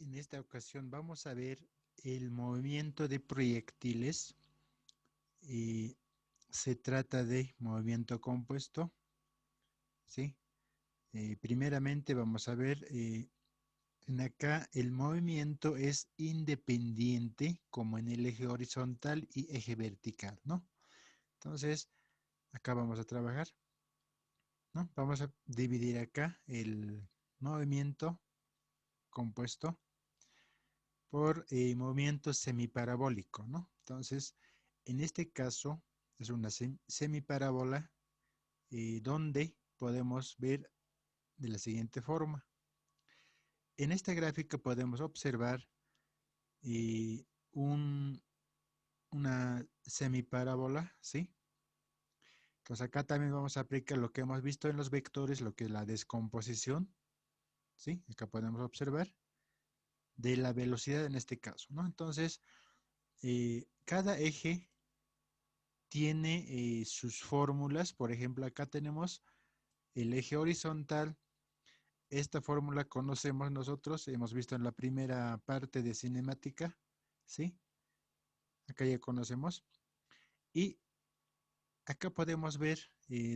En esta ocasión vamos a ver el movimiento de proyectiles. Se trata de movimiento compuesto, ¿sí? Primeramente vamos a ver, en acá el movimiento es independiente como en el eje horizontal y eje vertical, ¿no? Entonces, acá vamos a trabajar, ¿no? Vamos a dividir acá el movimiento compuesto por movimiento semiparabólico, ¿no? Entonces, en este caso es una semiparábola donde podemos ver de la siguiente forma. En esta gráfica podemos observar eh, un, una semiparábola, ¿sí? Entonces acá también vamos a aplicar lo que hemos visto en los vectores, lo que es la descomposición, ¿sí? Acá podemos observar de la velocidad en este caso, ¿no? Entonces, cada eje tiene sus fórmulas. Por ejemplo, acá tenemos el eje horizontal. Esta fórmula conocemos nosotros, hemos visto en la primera parte de cinemática, ¿sí? Acá ya conocemos. Y acá podemos ver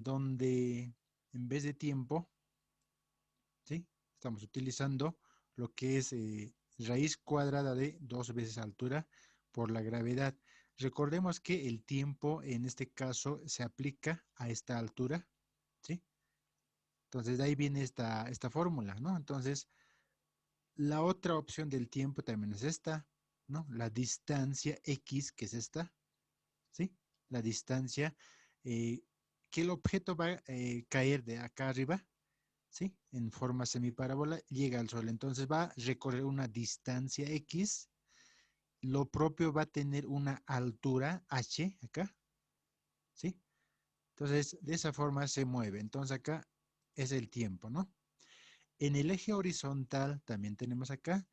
donde en vez de tiempo, ¿sí? Estamos utilizando lo que es raíz cuadrada de 2 veces altura por la gravedad. Recordemos que el tiempo en este caso se aplica a esta altura, ¿sí? Entonces de ahí viene esta fórmula, ¿no? Entonces la otra opción del tiempo también es esta, ¿no? La distancia x, que es esta, ¿sí? La distancia eh, que el objeto va a caer de acá arriba, ¿sí? En forma semiparábola, llega al Sol. Entonces va a recorrer una distancia x, lo propio va a tener una altura h acá, ¿sí? Entonces de esa forma se mueve. Entonces acá es el tiempo, ¿no? En el eje horizontal también tenemos acá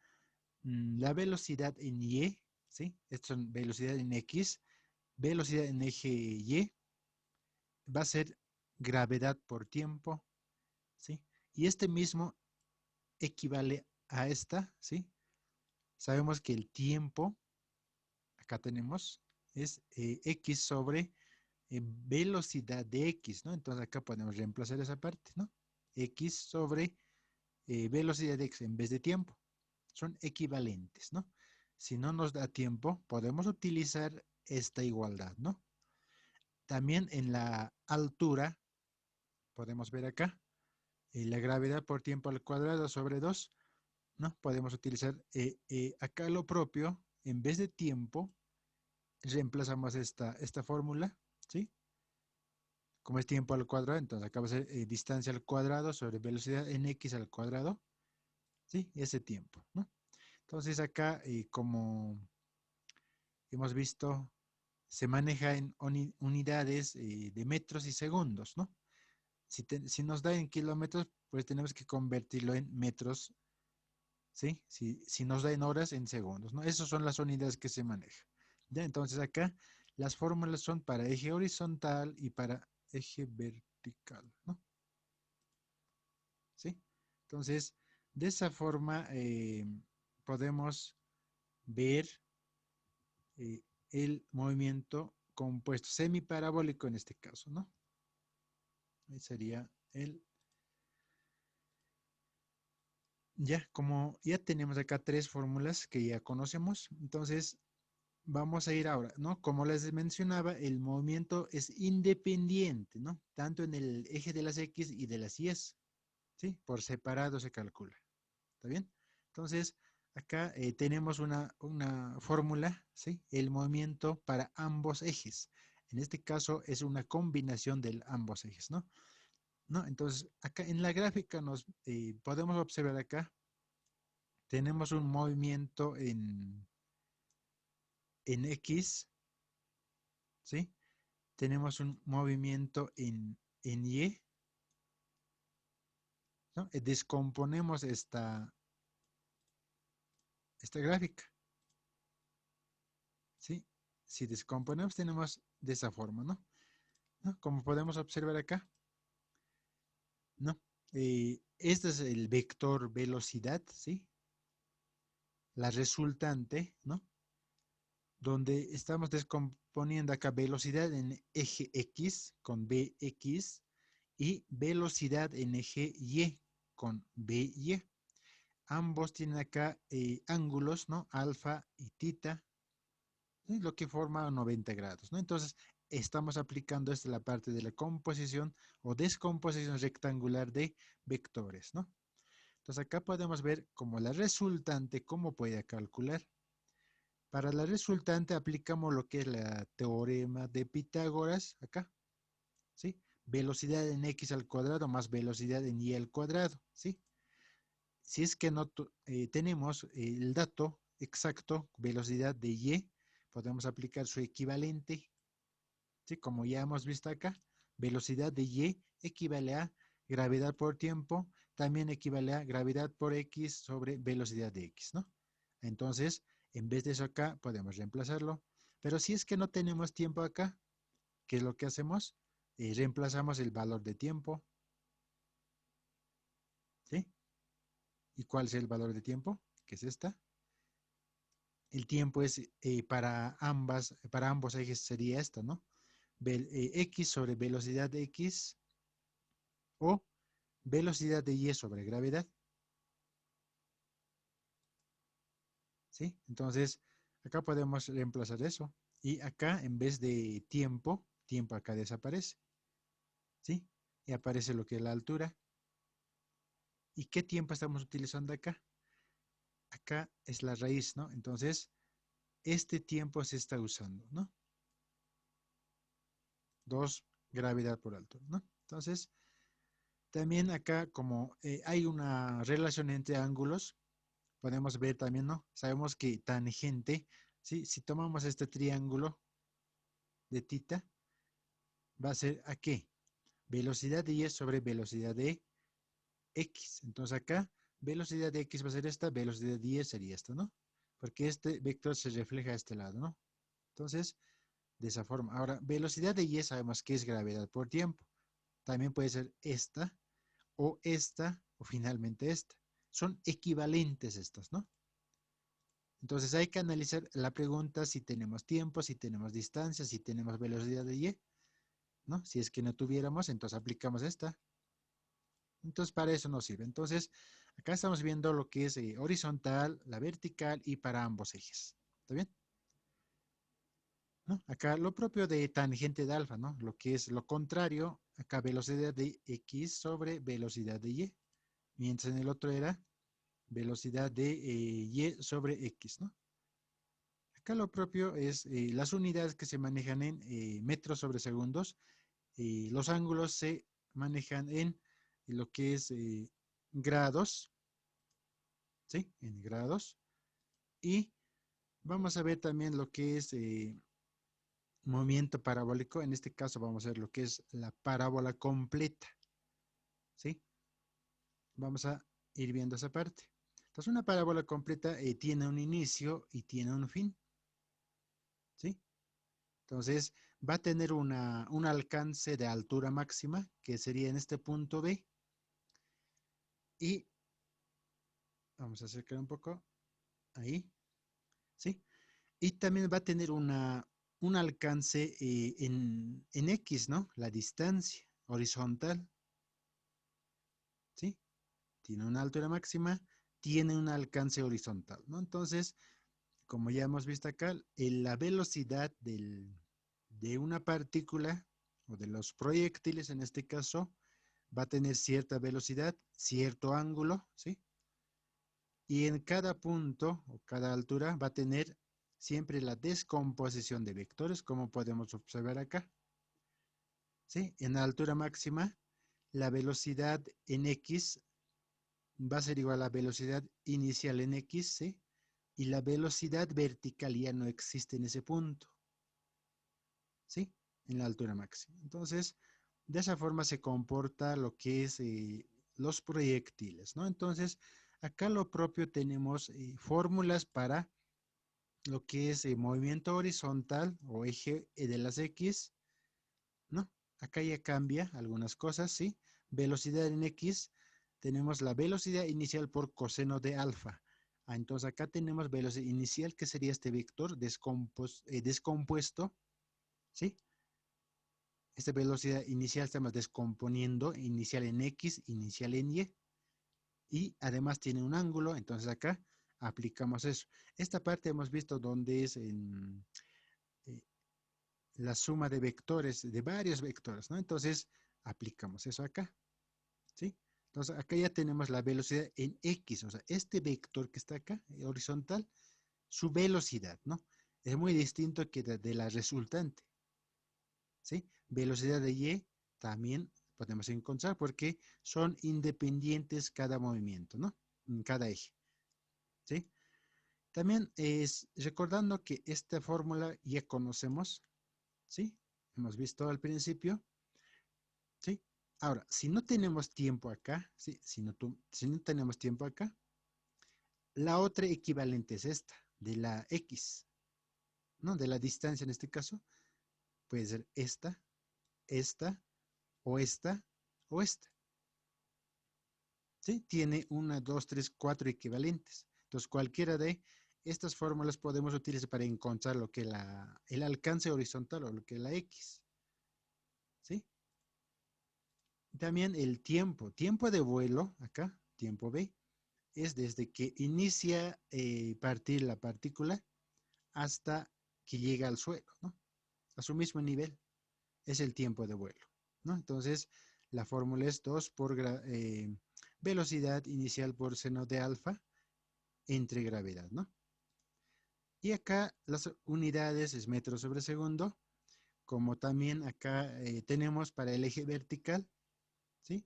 la velocidad en Y, ¿sí? Esto es velocidad en X, velocidad en eje Y, va a ser gravedad por tiempo, ¿sí? Y este mismo equivale a esta, ¿sí? Sabemos que el tiempo, acá tenemos, es X sobre velocidad de X, ¿no? Entonces acá podemos reemplazar esa parte, ¿no? X sobre velocidad de X en vez de tiempo. Son equivalentes, ¿no? Si no nos da tiempo, podemos utilizar esta igualdad, ¿no? También en la altura, podemos ver acá, la gravedad por tiempo al cuadrado sobre 2, ¿no? Podemos utilizar acá lo propio, en vez de tiempo, reemplazamos esta fórmula, ¿sí? Como es tiempo al cuadrado, entonces acá va a ser distancia al cuadrado sobre velocidad en x al cuadrado, ¿sí? Ese tiempo, ¿no? Entonces acá, como hemos visto, se maneja en unidades de metros y segundos, ¿no? Si nos da en kilómetros, pues tenemos que convertirlo en metros, ¿sí? Si nos da en horas, en segundos, ¿no? Esas son las unidades que se manejan. ¿Ya? Entonces acá las fórmulas son para eje horizontal y para eje vertical, ¿no? ¿Sí? Entonces, de esa forma podemos ver eh, el movimiento compuesto, semiparabólico en este caso, ¿no? Ahí sería el... Ya, como ya tenemos acá 3 fórmulas que ya conocemos, entonces vamos a ir ahora, ¿no? Como les mencionaba, el movimiento es independiente, ¿no? Tanto en el eje de las X y de las Y, ¿sí? Por separado se calcula, ¿está bien? Entonces, acá tenemos una fórmula, ¿sí? El movimiento para ambos ejes. En este caso es una combinación de ambos ejes, ¿no? ¿No? Entonces, acá en la gráfica nos podemos observar acá, tenemos un movimiento en X, ¿sí? Tenemos un movimiento en Y, ¿no? Descomponemos esta gráfica, ¿sí? Si descomponemos tenemos de esa forma, ¿no? ¿No? Como podemos observar acá, ¿no? Este es el vector velocidad, ¿sí? la resultante, ¿no? Donde estamos descomponiendo acá velocidad en eje X con Bx y velocidad en eje Y con By. Ambos tienen acá ángulos, ¿no? Alfa y tita, ¿sí? Lo que forma 90 grados, ¿no? Entonces, estamos aplicando esta la parte de la composición o descomposición rectangular de vectores, ¿no? Entonces, acá podemos ver como la resultante, cómo puede calcular. Para la resultante aplicamos lo que es la teorema de Pitágoras, acá, ¿sí? Velocidad en x al cuadrado más velocidad en y al cuadrado, ¿sí? Si es que no tenemos el dato exacto, velocidad de y, podemos aplicar su equivalente, ¿sí? Como ya hemos visto acá, velocidad de y equivale a gravedad por tiempo, también equivale a gravedad por x sobre velocidad de x, ¿no? Entonces, en vez de eso acá, podemos reemplazarlo. Pero si es que no tenemos tiempo acá, ¿qué es lo que hacemos? Reemplazamos el valor de tiempo, ¿sí? ¿Y cuál es el valor de tiempo? Que es esta. El tiempo es para ambos ejes sería esto, ¿no? X sobre velocidad de X o velocidad de Y sobre gravedad, ¿sí? Entonces, acá podemos reemplazar eso. Y acá, en vez de tiempo, tiempo acá desaparece, ¿sí? Y aparece lo que es la altura. ¿Y qué tiempo estamos utilizando acá? Acá es la raíz, ¿no? Entonces, este tiempo se está usando, ¿no? 2 gravedad por altura, ¿no? Entonces, también acá como hay una relación entre ángulos, podemos ver también, ¿no? Sabemos que tangente, ¿sí? Si tomamos este triángulo de tita, va a ser ¿a qué? Velocidad de y sobre velocidad de x. Entonces acá, velocidad de x va a ser esta, velocidad de y sería esto, ¿no? Porque este vector se refleja a este lado, ¿no? Entonces, de esa forma. Ahora, velocidad de y sabemos que es gravedad por tiempo. También puede ser esta, o finalmente esta. Son equivalentes estos, ¿no? Entonces hay que analizar la pregunta si tenemos tiempo, si tenemos distancia, si tenemos velocidad de y, ¿no? Si es que no tuviéramos, entonces aplicamos esta. Entonces para eso nos sirve. Entonces acá estamos viendo lo que es horizontal, la vertical y para ambos ejes. ¿Está bien? ¿No? Acá lo propio de tangente de alfa, ¿no? Lo que es lo contrario, acá velocidad de x sobre velocidad de y, mientras en el otro era velocidad de y sobre x, ¿no? Acá lo propio es las unidades que se manejan en metros sobre segundos, los ángulos se manejan en lo que es grados, ¿sí? En grados. Y vamos a ver también lo que es movimiento parabólico. En este caso vamos a ver lo que es la parábola completa, ¿sí? Vamos a ir viendo esa parte. Entonces una parábola completa tiene un inicio y tiene un fin, ¿sí? Entonces va a tener un alcance de altura máxima, que sería en este punto B, y vamos a acercar un poco, ahí, ¿sí? Y también va a tener un alcance en X, ¿no? La distancia horizontal, ¿sí? Tiene una altura máxima, tiene un alcance horizontal, ¿no? Entonces, como ya hemos visto acá, la velocidad de una partícula o de los proyectiles en este caso va a tener cierta velocidad, cierto ángulo, ¿sí? Y en cada punto o cada altura va a tener siempre la descomposición de vectores, como podemos observar acá, ¿sí? En la altura máxima, la velocidad en x va a ser igual a la velocidad inicial en x, ¿sí? Y la velocidad vertical ya no existe en ese punto, ¿sí? En la altura máxima. Entonces, de esa forma se comporta lo que es los proyectiles, ¿no? Entonces, acá lo propio tenemos fórmulas para lo que es movimiento horizontal o eje de las X, ¿no? Acá ya cambia algunas cosas, ¿sí? Velocidad en X, tenemos la velocidad inicial por coseno de alfa. Entonces acá tenemos velocidad inicial, que sería este vector descompuesto, ¿sí? Esta velocidad inicial estamos descomponiendo, inicial en X, inicial en Y, y además tiene un ángulo, entonces acá aplicamos eso. Esta parte hemos visto donde es eh, la suma de vectores, de varios vectores, ¿no? Entonces aplicamos eso acá, ¿sí? Entonces acá ya tenemos la velocidad en X, o sea, este vector que está acá, horizontal, su velocidad, ¿no? Es muy distinto que de la resultante, ¿sí? Velocidad de Y también podemos encontrar porque son independientes cada movimiento, ¿no? En cada eje, ¿sí? También es recordando que esta fórmula ya conocemos, ¿sí? Hemos visto al principio, ¿sí? Ahora, si no tenemos tiempo acá, ¿sí? Si no tenemos tiempo acá, la otra equivalente es esta, de la X, ¿no? De la distancia en este caso, puede ser esta, o esta, o esta, ¿sí? Tiene una, dos, tres, cuatro equivalentes. Entonces, cualquiera de estas fórmulas podemos utilizar para encontrar lo que el alcance horizontal o lo que es la X, ¿sí? También el tiempo de vuelo, acá, tiempo B, es desde que inicia partir la partícula hasta que llega al suelo, ¿no? A su mismo nivel, es el tiempo de vuelo, ¿no? Entonces, la fórmula es 2 por velocidad inicial por seno de alfa entre gravedad, ¿no? Y acá las unidades es metros sobre segundo, como también acá tenemos para el eje vertical, ¿sí?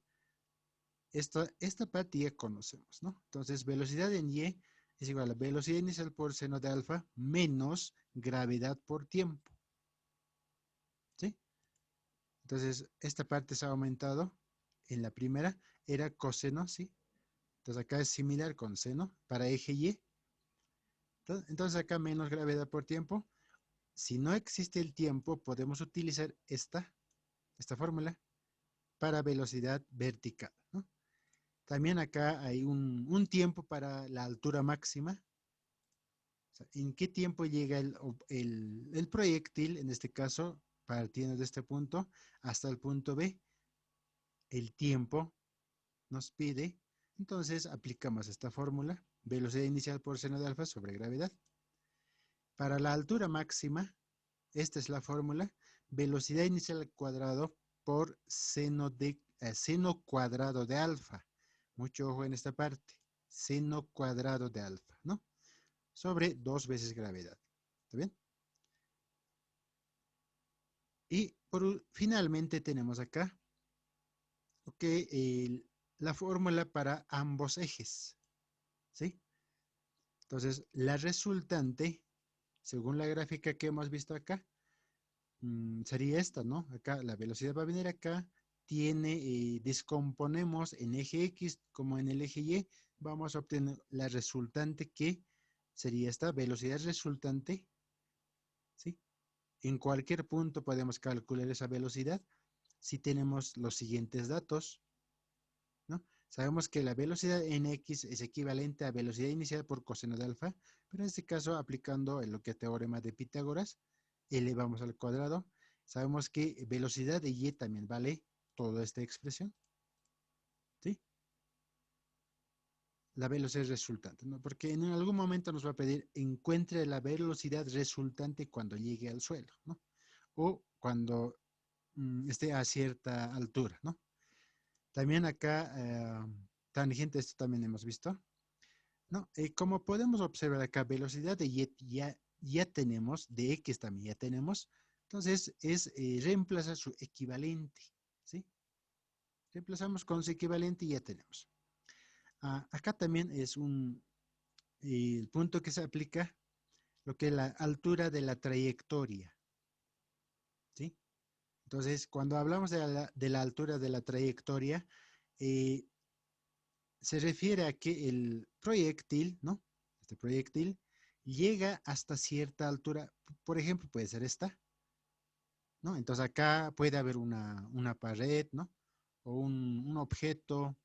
Esta parte ya conocemos, ¿no? Entonces, velocidad en Y es igual a velocidad inicial por seno de alfa menos gravedad por tiempo, ¿sí? Entonces, esta parte se ha aumentado. En la primera era coseno, ¿sí? Entonces, acá es similar con seno para eje Y. Entonces, acá menos gravedad por tiempo. Si no existe el tiempo, podemos utilizar esta fórmula para velocidad vertical, ¿no? También acá hay un tiempo para la altura máxima. O sea, ¿en qué tiempo llega el proyectil, en este caso, partiendo de este punto hasta el punto B? El tiempo nos pide, entonces aplicamos esta fórmula, velocidad inicial por seno de alfa sobre gravedad. Para la altura máxima, esta es la fórmula, velocidad inicial al cuadrado por seno cuadrado de alfa. Mucho ojo en esta parte, seno cuadrado de alfa, ¿no? Sobre 2 veces gravedad. ¿Está bien? Y finalmente tenemos acá, ok, la fórmula para ambos ejes, ¿sí? Entonces, la resultante, según la gráfica que hemos visto acá, sería esta, ¿no? Acá la velocidad va a venir acá, descomponemos en eje X como en el eje Y, vamos a obtener la resultante que sería esta velocidad resultante, ¿sí? En cualquier punto podemos calcular esa velocidad si tenemos los siguientes datos, ¿no? Sabemos que la velocidad en X es equivalente a velocidad inicial por coseno de alfa, pero en este caso aplicando lo que es teorema de Pitágoras, elevamos al cuadrado. Sabemos que velocidad de Y también vale toda esta expresión, ¿sí? La velocidad resultante, ¿no? Porque en algún momento nos va a pedir encuentre la velocidad resultante cuando llegue al suelo, ¿no? O cuando esté a cierta altura, ¿no? También acá, tangente, esto también hemos visto, ¿no? Como podemos observar acá, velocidad de Y ya tenemos, de X también ya tenemos, entonces es reemplazar su equivalente, ¿sí? Reemplazamos con su equivalente y ya tenemos. Acá también es el punto que se aplica, lo que es la altura de la trayectoria, ¿sí? Entonces, cuando hablamos de la altura de la trayectoria, eh, se refiere a que el proyectil, ¿no? Este proyectil llega hasta cierta altura, por ejemplo, puede ser esta, ¿no? Entonces acá puede haber una pared, ¿no? O un objeto,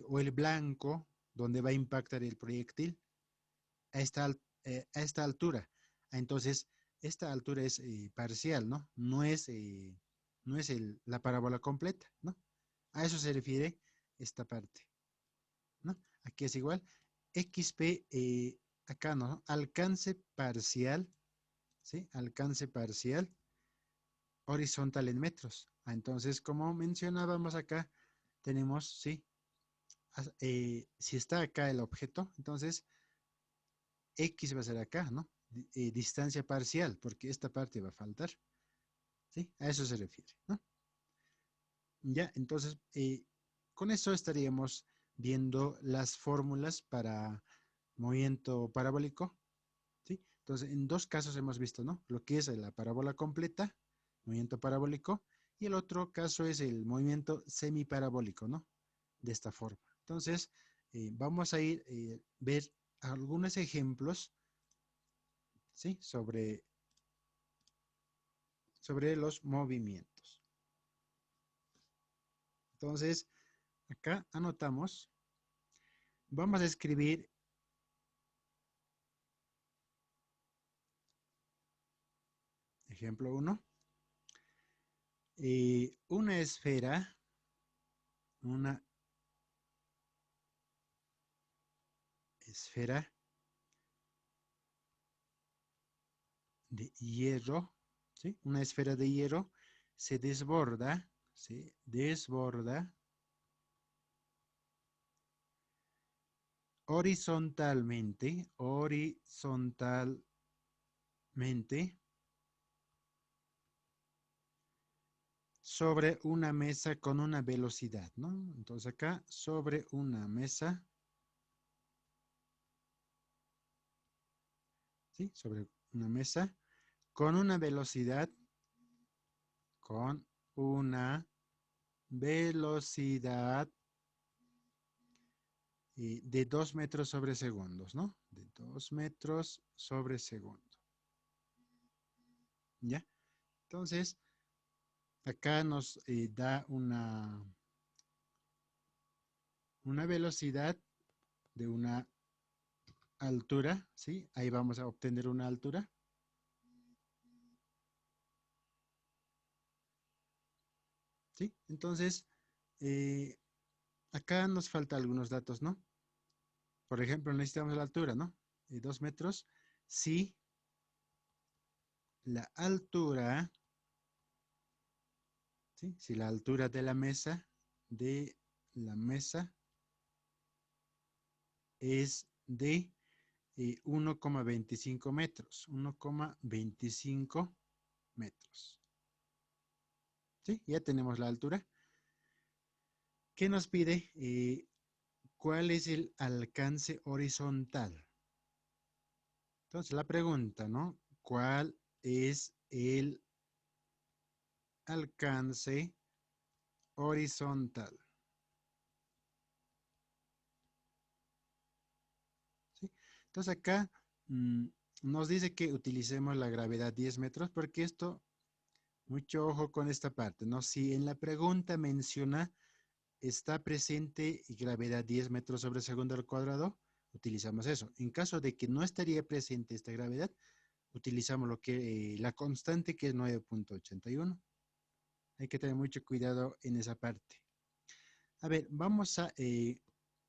o el blanco, donde va a impactar el proyectil, a esta altura. Entonces, esta altura es parcial, ¿no? No es la parábola completa, ¿no? A eso se refiere esta parte, ¿no? Aquí es igual. XP, acá, ¿no? Alcance parcial, ¿sí? Alcance parcial horizontal en metros. Entonces, como mencionábamos acá, tenemos, ¿sí? Si está acá el objeto, entonces X va a ser acá, ¿no? Distancia parcial, porque esta parte va a faltar, ¿sí? A eso se refiere, ¿no? Ya, entonces, con eso estaríamos viendo las fórmulas para movimiento parabólico, ¿sí? Entonces, en dos casos hemos visto, ¿no? Lo que es la parábola completa, movimiento parabólico, y el otro caso es el movimiento semiparabólico, ¿no? De esta forma. Entonces, vamos a ir ver algunos ejemplos, ¿sí? Sobre los movimientos. Entonces, acá anotamos, vamos a escribir ejemplo 1. Una esfera de hierro, ¿sí? Una esfera de hierro se desborda, ¿sí? Desborda horizontalmente sobre una mesa con una velocidad, ¿no? Entonces acá, sobre una mesa, ¿sí? Sobre una mesa con una velocidad, con una velocidad de 2 metros sobre segundos, ¿no? De 2 metros sobre segundo. ¿Ya? Entonces, acá nos da una velocidad de una altura, ¿sí? Ahí vamos a obtener una altura. ¿Sí? Entonces, eh, acá nos falta algunos datos, ¿no? Por ejemplo, necesitamos la altura, ¿no? 2 metros. Si la altura, ¿sí? Si la altura de la mesa es de 1,25 metros. 1,25 metros. ¿Sí? Ya tenemos la altura. ¿Qué nos pide? ¿Cuál es el alcance horizontal? Entonces la pregunta, ¿no? ¿Cuál es el alcance horizontal? ¿Sí? Entonces acá nos dice que utilicemos la gravedad 10 metros porque esto, mucho ojo con esta parte, ¿no? Si en la pregunta menciona está presente gravedad 10 metros sobre segundo al cuadrado, utilizamos eso. En caso de que no estaría presente esta gravedad, utilizamos la constante que es 9,81. Hay que tener mucho cuidado en esa parte. A ver, vamos a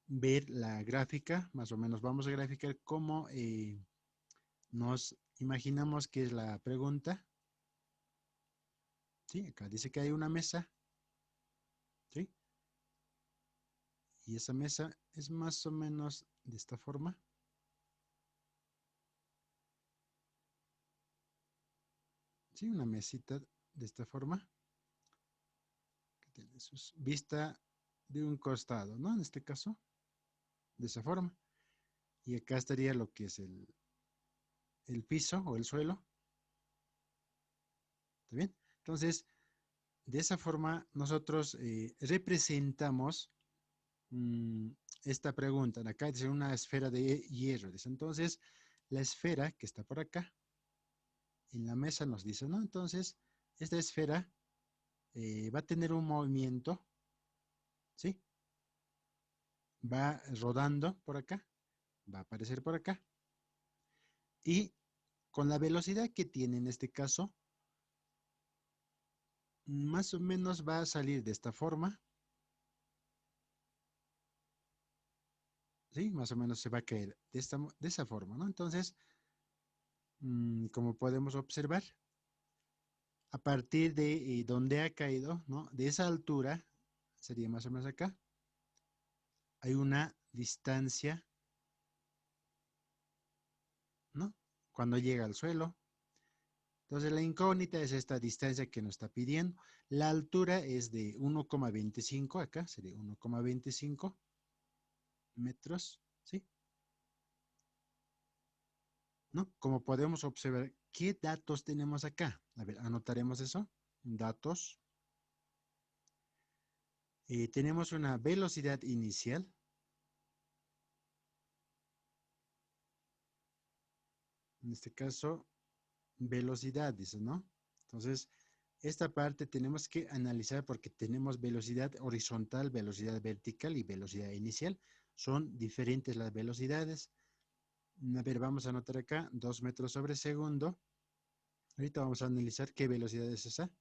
ver la gráfica, más o menos vamos a graficar cómo nos imaginamos que es la pregunta. ¿Sí? Acá dice que hay una mesa, ¿sí? Y esa mesa es más o menos de esta forma. ¿Sí? Una mesita de esta forma, que tiene su vista de un costado, ¿no? En este caso, de esa forma. Y acá estaría lo que es el piso o el suelo. ¿Está bien? Entonces, de esa forma nosotros representamos mm, esta pregunta. Acá dice una esfera de hierro. Dice, entonces, la esfera que está por acá, en la mesa nos dice, ¿no? Entonces, esta esfera va a tener un movimiento, ¿sí? va rodando por acá, va a aparecer por acá. Y con la velocidad que tiene en este caso, más o menos va a salir de esta forma. ¿Sí? Más o menos se va a caer de esa forma, ¿no? Entonces, como podemos observar, a partir de donde ha caído, ¿no? De esa altura, sería más o menos acá, hay una distancia, ¿no? Cuando llega al suelo. Entonces, la incógnita es esta distancia que nos está pidiendo. La altura es de 1,25, acá sería 1,25 metros, ¿sí? ¿No? Como podemos observar, ¿qué datos tenemos acá? A ver, anotaremos eso. Datos. Tenemos una velocidad inicial. En este caso, velocidad, dice, ¿no? Entonces, esta parte tenemos que analizar porque tenemos velocidad horizontal, velocidad vertical y velocidad inicial. Son diferentes las velocidades. A ver, vamos a anotar acá 2 metros sobre segundo. Ahorita vamos a analizar qué velocidad es esa.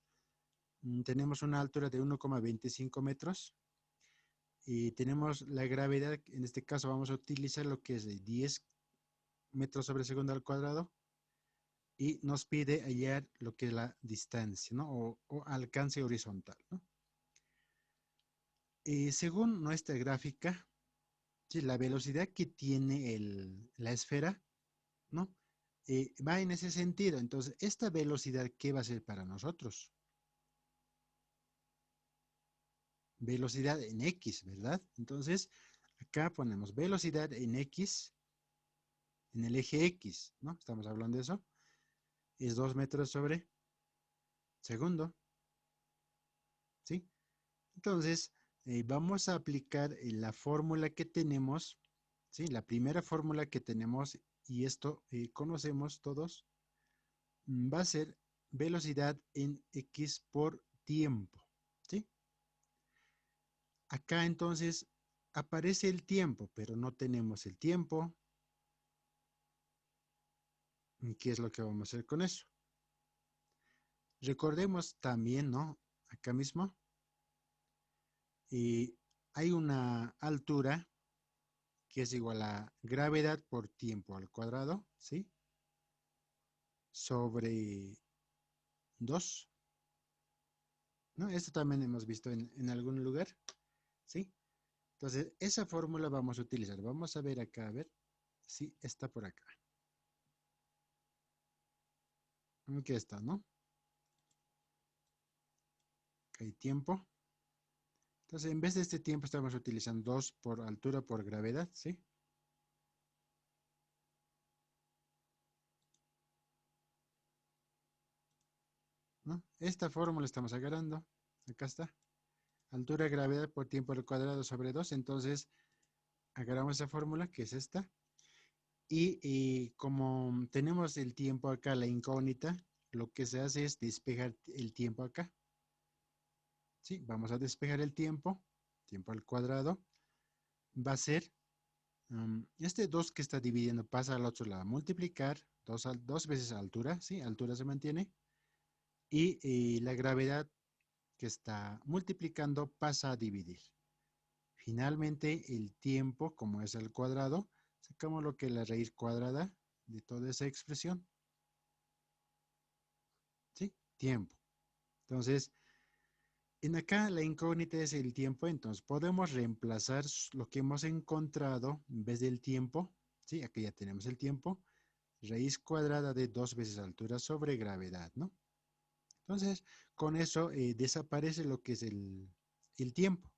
Tenemos una altura de 1,25 metros y tenemos la gravedad. En este caso vamos a utilizar lo que es de 10 metros sobre segundo al cuadrado y nos pide hallar lo que es la distancia, ¿no? O alcance horizontal, ¿no? Según nuestra gráfica, sí, la velocidad que tiene la esfera, ¿no? Va en ese sentido. Entonces, esta velocidad, ¿qué va a ser para nosotros? Velocidad en X, ¿verdad? Entonces, acá ponemos velocidad en X, en el eje X, ¿no? Estamos hablando de eso. Es 2 metros sobre segundo, ¿sí? Entonces, vamos a aplicar la fórmula que tenemos, ¿sí? La primera fórmula que tenemos, y esto conocemos todos, va a ser velocidad en X por tiempo, ¿sí? Acá entonces aparece el tiempo, pero no tenemos el tiempo. ¿Qué es lo que vamos a hacer con eso? Recordemos también, ¿no? Acá mismo, hay una altura que es igual a gravedad por tiempo al cuadrado, ¿sí? Sobre 2, ¿no? Esto también hemos visto en algún lugar, ¿sí? Entonces, esa fórmula vamos a utilizar. Vamos a ver acá, a ver si está por acá. Aquí está, ¿no? Acá hay tiempo. Entonces, en vez de este tiempo, estamos utilizando 2 por altura por gravedad, ¿sí? ¿No? Esta fórmula estamos agarrando. Acá está. Altura, gravedad por tiempo al cuadrado sobre 2. Entonces, agarramos esa fórmula, que es esta. Y como tenemos el tiempo acá, la incógnita, lo que se hace es despejar el tiempo acá. ¿Sí? Vamos a despejar el tiempo al cuadrado. Va a ser, este 2 que está dividiendo pasa al otro lado, multiplicar 2 veces altura, ¿sí? Altura se mantiene. Y la gravedad que está multiplicando pasa a dividir. Finalmente, el tiempo, como es al cuadrado, sacamos lo que es la raíz cuadrada de toda esa expresión. ¿Sí? Tiempo. Entonces, en acá la incógnita es el tiempo, entonces podemos reemplazar lo que hemos encontrado en vez del tiempo. ¿Sí? Aquí ya tenemos el tiempo. Raíz cuadrada de 2 veces altura sobre gravedad, ¿no? Entonces, con eso desaparece lo que es el tiempo.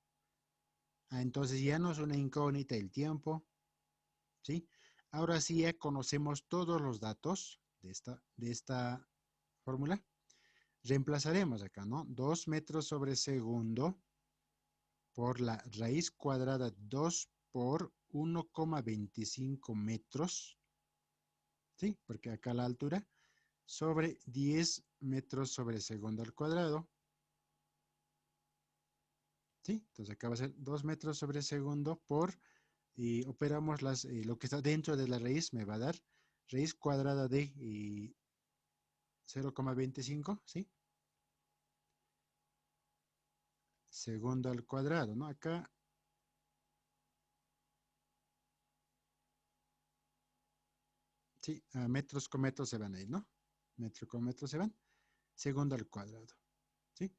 Entonces ya no es una incógnita el tiempo, ¿sí? Ahora sí ya conocemos todos los datos de esta fórmula. Reemplazaremos acá, ¿no? 2 metros sobre segundo por la raíz cuadrada 2 por 1,25 metros, ¿sí? Porque acá la altura, sobre 10 metros sobre segundo al cuadrado, ¿sí? Entonces acá va a ser 2 metros sobre segundo por y operamos lo que está dentro de la raíz, me va a dar raíz cuadrada de 0,25, ¿sí? Segundo al cuadrado, ¿no? Acá, sí, a metros con metros se van a ir, ¿no? Metro con metro se van. Segundo al cuadrado, ¿sí?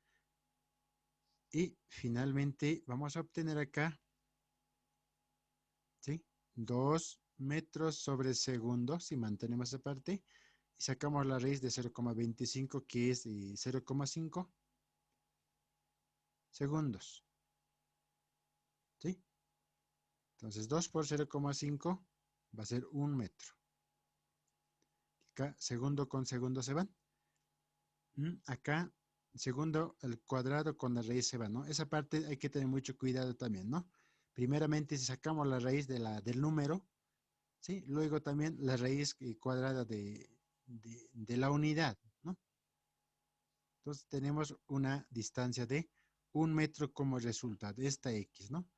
Y finalmente vamos a obtener acá, ¿sí? 2 metros sobre segundo, si mantenemos esa parte, y sacamos la raíz de 0,25, que es 0,5 segundos, ¿sí? Entonces 2 por 0,5 va a ser 1 metro. Acá segundo con segundo se van. Acá segundo al cuadrado con la raíz se va, ¿no? Esa parte hay que tener mucho cuidado también, ¿no? Primeramente, si sacamos la raíz del número, ¿sí? Luego también la raíz cuadrada de la unidad, ¿no? Entonces tenemos una distancia de 1 metro como resultado, esta X, ¿no?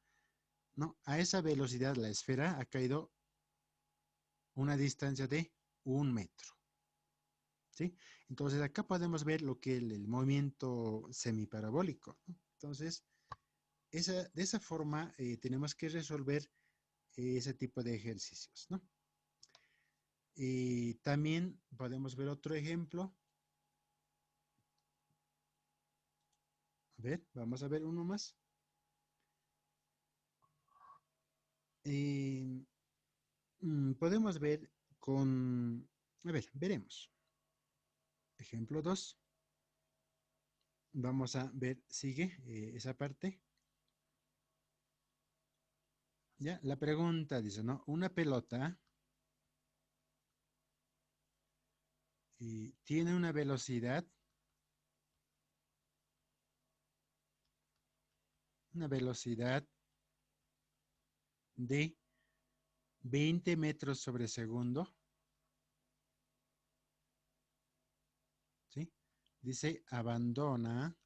¿No? A esa velocidad la esfera ha caído una distancia de 1 metro, ¿sí? Entonces acá podemos ver lo que es el movimiento semiparabólico, ¿no? Entonces, de esa forma tenemos que resolver ese tipo de ejercicios, ¿no? También podemos ver otro ejemplo. A ver, vamos a ver uno más. Eh, podemos ver a ver, veremos. Ejemplo 2. Vamos a ver, sigue esa parte. Ya, la pregunta dice, ¿no? Una pelota tiene una velocidad de 20 metros sobre segundo, ¿sí? Dice, abandona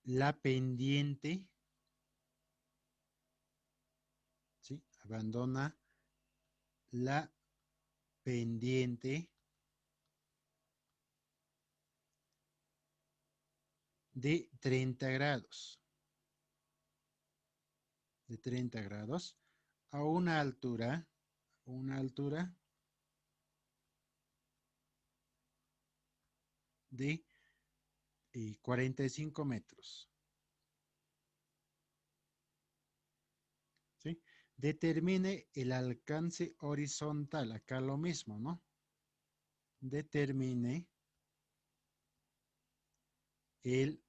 la pendiente, ¿sí? Abandona la pendiente de 30 grados, a una altura de 45 metros, ¿sí? Determine el alcance horizontal, acá lo mismo, ¿no? Determine el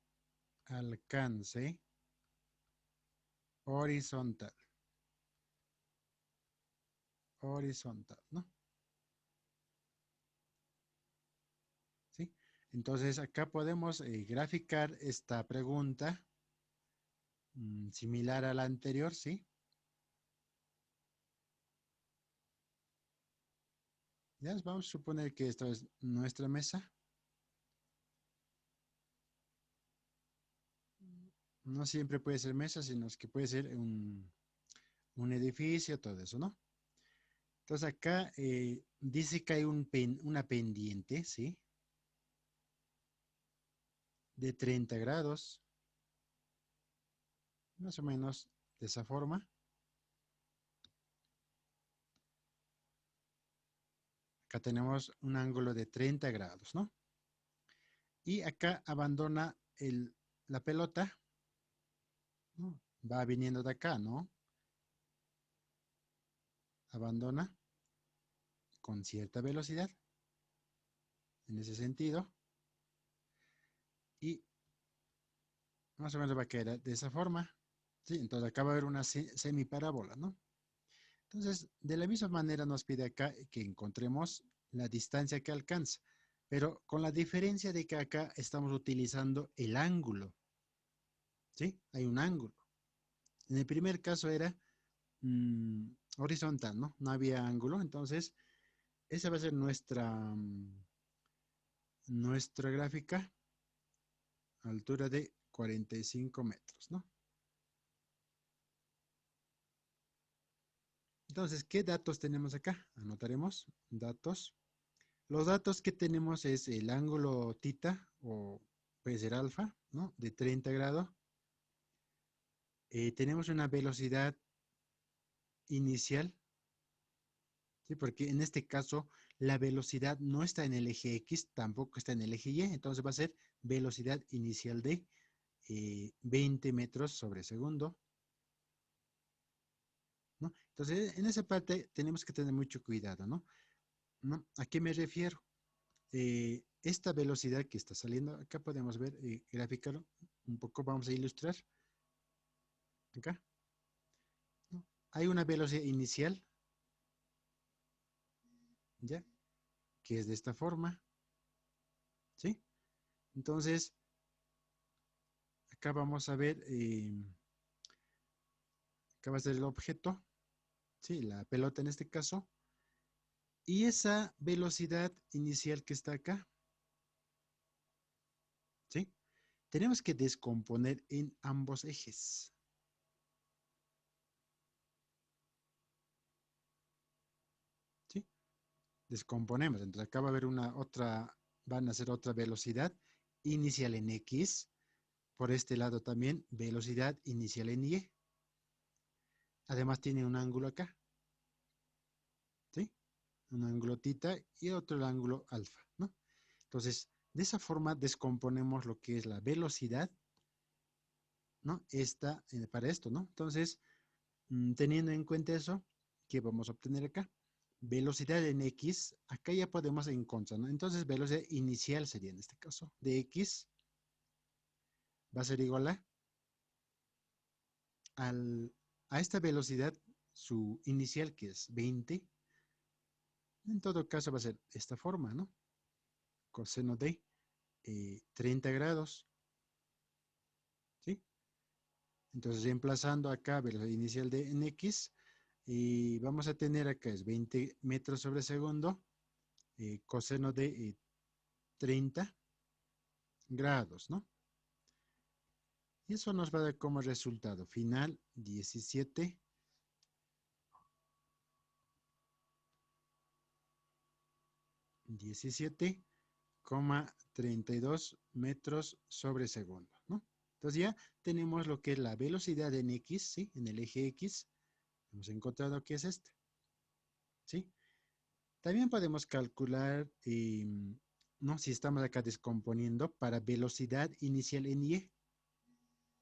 alcance horizontal, ¿no? ¿Sí? Entonces acá podemos graficar esta pregunta similar a la anterior, ¿sí? Ya vamos a suponer que esto es nuestra mesa. No siempre puede ser mesa, sino que puede ser un edificio, todo eso, ¿no? Entonces acá dice que hay una pendiente, ¿sí? De 30 grados, más o menos de esa forma. Acá tenemos un ángulo de 30 grados, ¿no? Y acá abandona la pelota, ¿no? Va viniendo de acá, ¿no? Abandona con cierta velocidad, en ese sentido. Y más o menos va a quedar de esa forma. Sí, entonces acá va a haber una semiparábola, ¿no? Entonces, de la misma manera nos pide acá que encontremos la distancia que alcanza, pero con la diferencia de que acá estamos utilizando el ángulo, ¿sí? Hay un ángulo. En el primer caso era horizontal, ¿no? No había ángulo, entonces esa va a ser nuestra gráfica, altura de 45 metros, ¿no? Entonces, ¿qué datos tenemos acá? Anotaremos datos. Los datos que tenemos es el ángulo tita o puede ser alfa, ¿no? De 30 grados. Tenemos una velocidad inicial, ¿sí? Porque en este caso la velocidad no está en el eje X, tampoco está en el eje Y, entonces va a ser velocidad inicial de 20 metros sobre segundo, ¿no? Entonces, en esa parte tenemos que tener mucho cuidado, ¿no? ¿No? ¿A qué me refiero? Esta velocidad que está saliendo, acá podemos ver, graficarlo un poco, vamos a ilustrar, acá, ¿no? Hay una velocidad inicial, ¿ya? Que es de esta forma, ¿sí? Entonces, acá vamos a ver, acá va a ser el objeto, ¿sí? La pelota en este caso, y esa velocidad inicial que está acá, ¿sí? Tenemos que descomponer en ambos ejes, ¿sí? Descomponemos, entonces acá va a haber una otra, van a ser otra velocidad inicial en X, por este lado también velocidad inicial en Y, además tiene un ángulo acá, ¿sí? Un ángulo tita y otro ángulo alfa, ¿no? Entonces, de esa forma descomponemos lo que es la velocidad, ¿no? Esta, para esto, ¿no? Entonces, teniendo en cuenta eso, ¿qué vamos a obtener acá? Velocidad en X, acá ya podemos encontrar, ¿no? Entonces, velocidad inicial sería en este caso, de X va a ser igual al, a esta velocidad, su inicial que es 20, en todo caso va a ser esta forma, ¿no? Coseno de 30 grados, ¿sí? Entonces, reemplazando acá velocidad inicial de en X, y vamos a tener acá es 20 metros sobre segundo, coseno de 30 grados, ¿no? Y eso nos va a dar como resultado final 17,32 metros sobre segundo, ¿no? Entonces ya tenemos lo que es la velocidad en X, ¿sí? En el eje X, hemos encontrado que es este, ¿sí? También podemos calcular, ¿no? Si estamos acá descomponiendo para velocidad inicial en Y,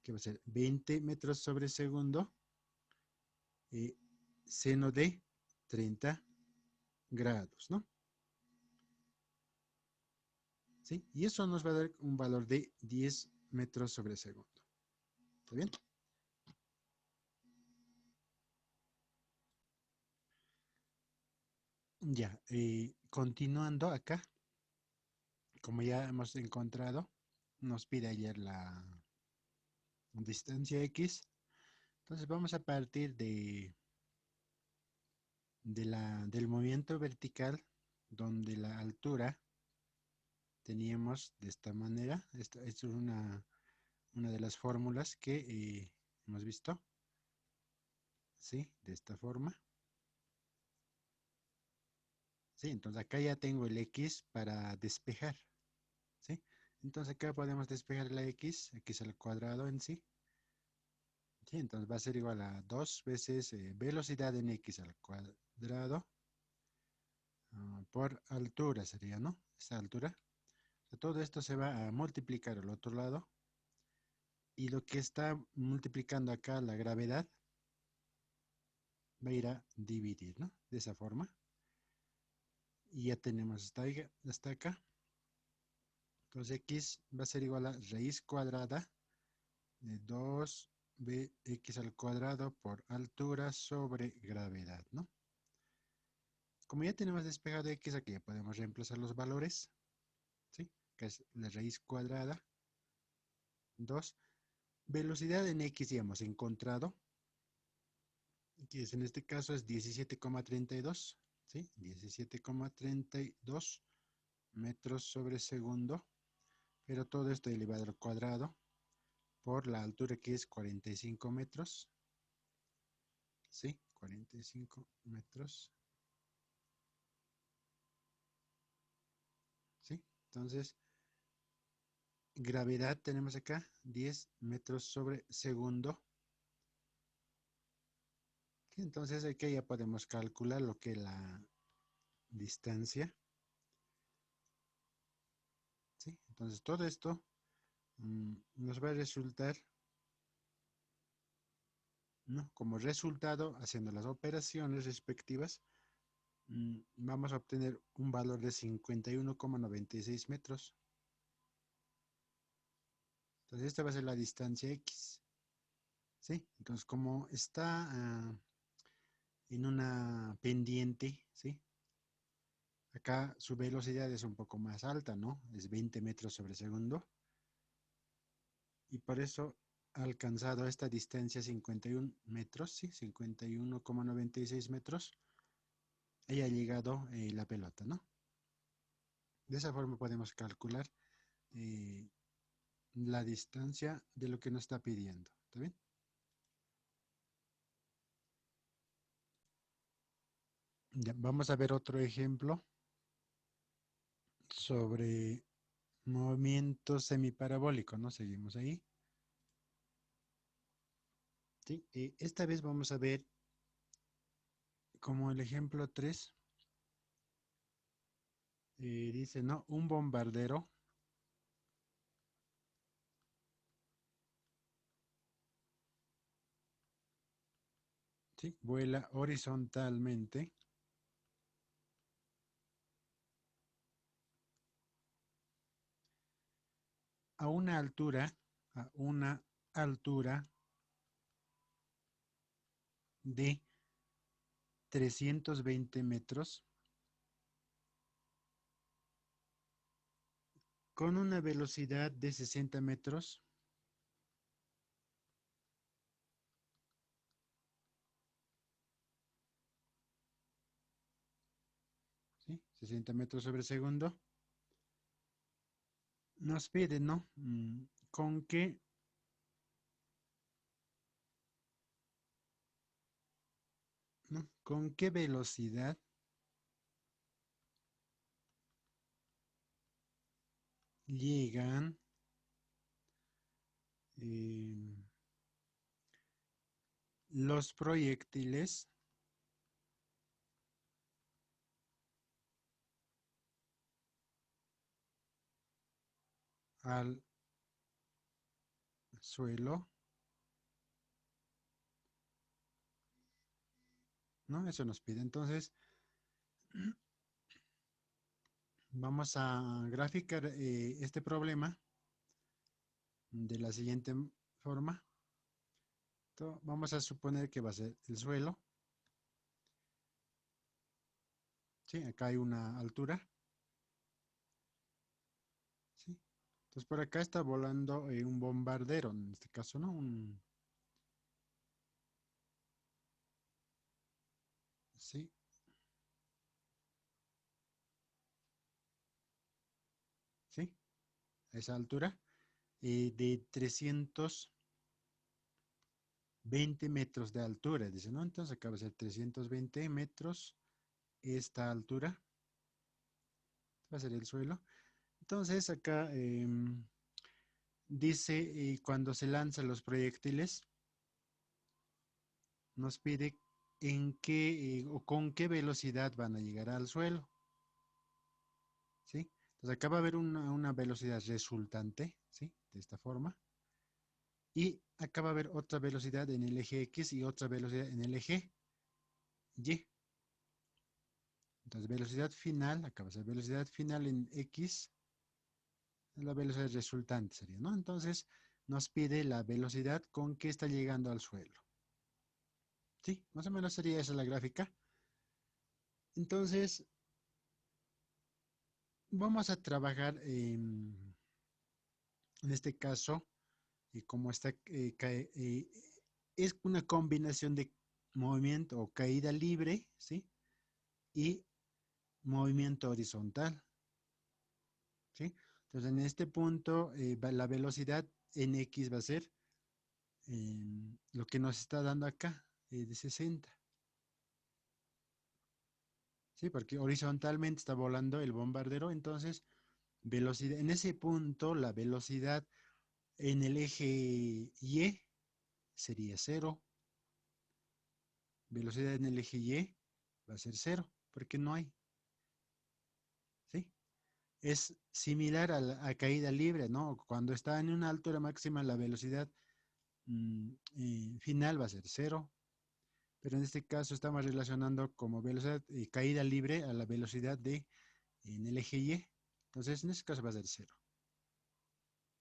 que va a ser 20 metros sobre segundo, eh, seno de 30 grados, ¿no? ¿Sí? Y eso nos va a dar un valor de 10 metros sobre segundo. ¿Está bien? Ya, continuando acá, como ya hemos encontrado, nos pide ayer la distancia X. Entonces vamos a partir del movimiento vertical, donde la altura teníamos de esta manera. Esta es una de las fórmulas que hemos visto, ¿sí? De esta forma. ¿Sí? Entonces acá ya tengo el X para despejar, ¿sí? Entonces acá podemos despejar la X al cuadrado en sí. ¿Sí? Entonces va a ser igual a 2 veces velocidad en X al cuadrado por altura sería, ¿no? Esta altura. Todo esto se va a multiplicar al otro lado. Y lo que está multiplicando acá la gravedad va a ir a dividir, ¿no? De esa forma. Y ya tenemos hasta acá. Entonces X va a ser igual a raíz cuadrada de 2bx al cuadrado por altura sobre gravedad, ¿no? Como ya tenemos despejado X, aquí ya podemos reemplazar los valores, ¿sí? Que es la raíz cuadrada, 2. Velocidad en X ya hemos encontrado, que es en este caso es 17,32, ¿sí? 17,32 metros sobre segundo, pero todo esto elevado al cuadrado por la altura que es 45 metros, ¿sí? 45 metros. ¿Sí? Entonces, gravedad tenemos acá 10 metros sobre segundo. ¿Sí? Entonces aquí ya podemos calcular lo que es la distancia. ¿Sí? Entonces todo esto nos va a resultar, ¿no? Como resultado, haciendo las operaciones respectivas, vamos a obtener un valor de 51,96 metros. Entonces esta va a ser la distancia X. ¿Sí? Entonces como está en una pendiente, ¿sí? Acá su velocidad es un poco más alta, ¿no? Es 20 metros sobre segundo. Y por eso ha alcanzado esta distancia 51 metros, ¿sí? 51,96 metros. Ahí ha llegado la pelota, ¿no? De esa forma podemos calcular eh, la distancia de lo que nos está pidiendo. ¿Está bien? Ya, vamos a ver otro ejemplo sobre movimiento semiparabólico, ¿no? Seguimos ahí. ¿Sí? Esta vez vamos a ver como el ejemplo 3, dice, ¿no? Un bombardero, ¿sí? Vuela horizontalmente a una altura de 320 metros con una velocidad de 60 metros ¿sí? 60 metros sobre segundo. Nos pide, ¿no? ¿Con qué, ¿no? ¿Con qué velocidad llegan eh, los proyectiles al suelo? ¿No? Eso nos pide. Entonces, vamos a graficar este problema de la siguiente forma. Entonces, vamos a suponer que va a ser el suelo. ¿Sí? Acá hay una altura. ¿Sí? Entonces, por acá está volando un bombardero, en este caso, ¿no? Sí, sí, a esa altura de 320 metros de altura, dice, ¿no? Entonces acá va a ser 320 metros esta altura, va a ser el suelo. Entonces acá dice, cuando se lanzan los proyectiles, nos pide en qué o con qué velocidad van a llegar al suelo, ¿sí? Entonces acá va a haber una velocidad resultante, ¿sí? De esta forma. Y acá va a haber otra velocidad en el eje X y otra velocidad en el eje Y. Entonces, velocidad final, acá va a ser velocidad final en X, la velocidad resultante sería, ¿no? Entonces, nos pide la velocidad con que está llegando al suelo. Sí, más o menos sería esa la gráfica. Entonces, vamos a trabajar en este caso, como está, es una combinación de movimiento o caída libre, ¿sí? Y movimiento horizontal, ¿sí? Entonces, en este punto, la velocidad en X va a ser lo que nos está dando acá, de 60. ¿sí? Porque horizontalmente está volando el bombardero, entonces velocidad, en ese punto la velocidad en el eje Y sería cero, velocidad en el eje Y va a ser cero, porque no hay, ¿sí? Es similar a caída libre, ¿no? Cuando está en una altura máxima, la velocidad final va a ser cero, pero en este caso estamos relacionando como velocidad caída libre a la velocidad de en el eje Y. Entonces, en este caso va a ser cero,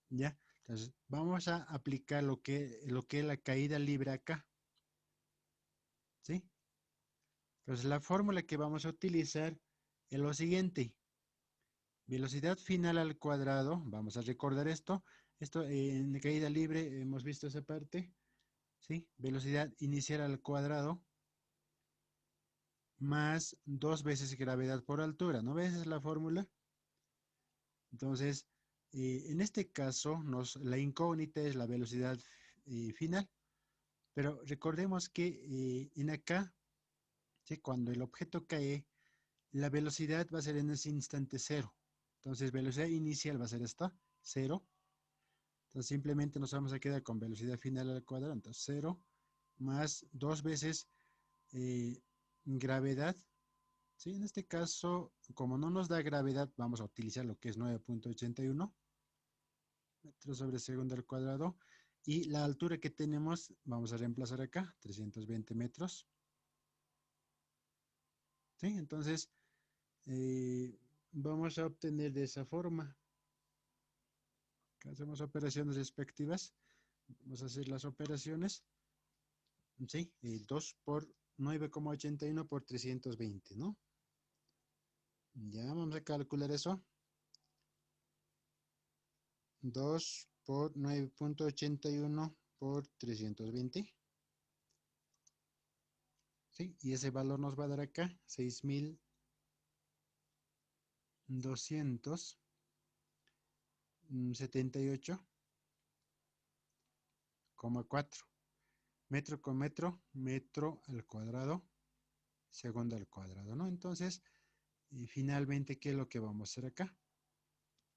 ¿ya? Entonces, vamos a aplicar lo que es la caída libre acá, ¿sí? Entonces, la fórmula que vamos a utilizar es lo siguiente. Velocidad final al cuadrado, vamos a recordar esto. Esto en caída libre hemos visto esa parte, ¿sí? Velocidad inicial al cuadrado más dos veces gravedad por altura, ¿no ves? Esa es la fórmula. Entonces, en este caso, la incógnita es la velocidad final, pero recordemos que en acá, ¿sí? Cuando el objeto cae, la velocidad va a ser en ese instante cero. Entonces, velocidad inicial va a ser esta, cero. Entonces, simplemente nos vamos a quedar con velocidad final al cuadrado, entonces cero más dos veces gravedad. ¿Sí? En este caso, como no nos da gravedad, vamos a utilizar lo que es 9.81 metros sobre segundo al cuadrado. Y la altura que tenemos, vamos a reemplazar acá, 320 metros. ¿Sí? Entonces, vamos a obtener de esa forma. Acá hacemos operaciones respectivas. Vamos a hacer las operaciones. ¿Sí? 2 por 9,81 por 320, ¿no? Ya vamos a calcular eso. 2 por 9.81 por 320. ¿Sí? Y ese valor nos va a dar acá 6.278,4. Metro con metro, metro al cuadrado, segundo al cuadrado, ¿no? Entonces, finalmente, ¿qué es lo que vamos a hacer acá?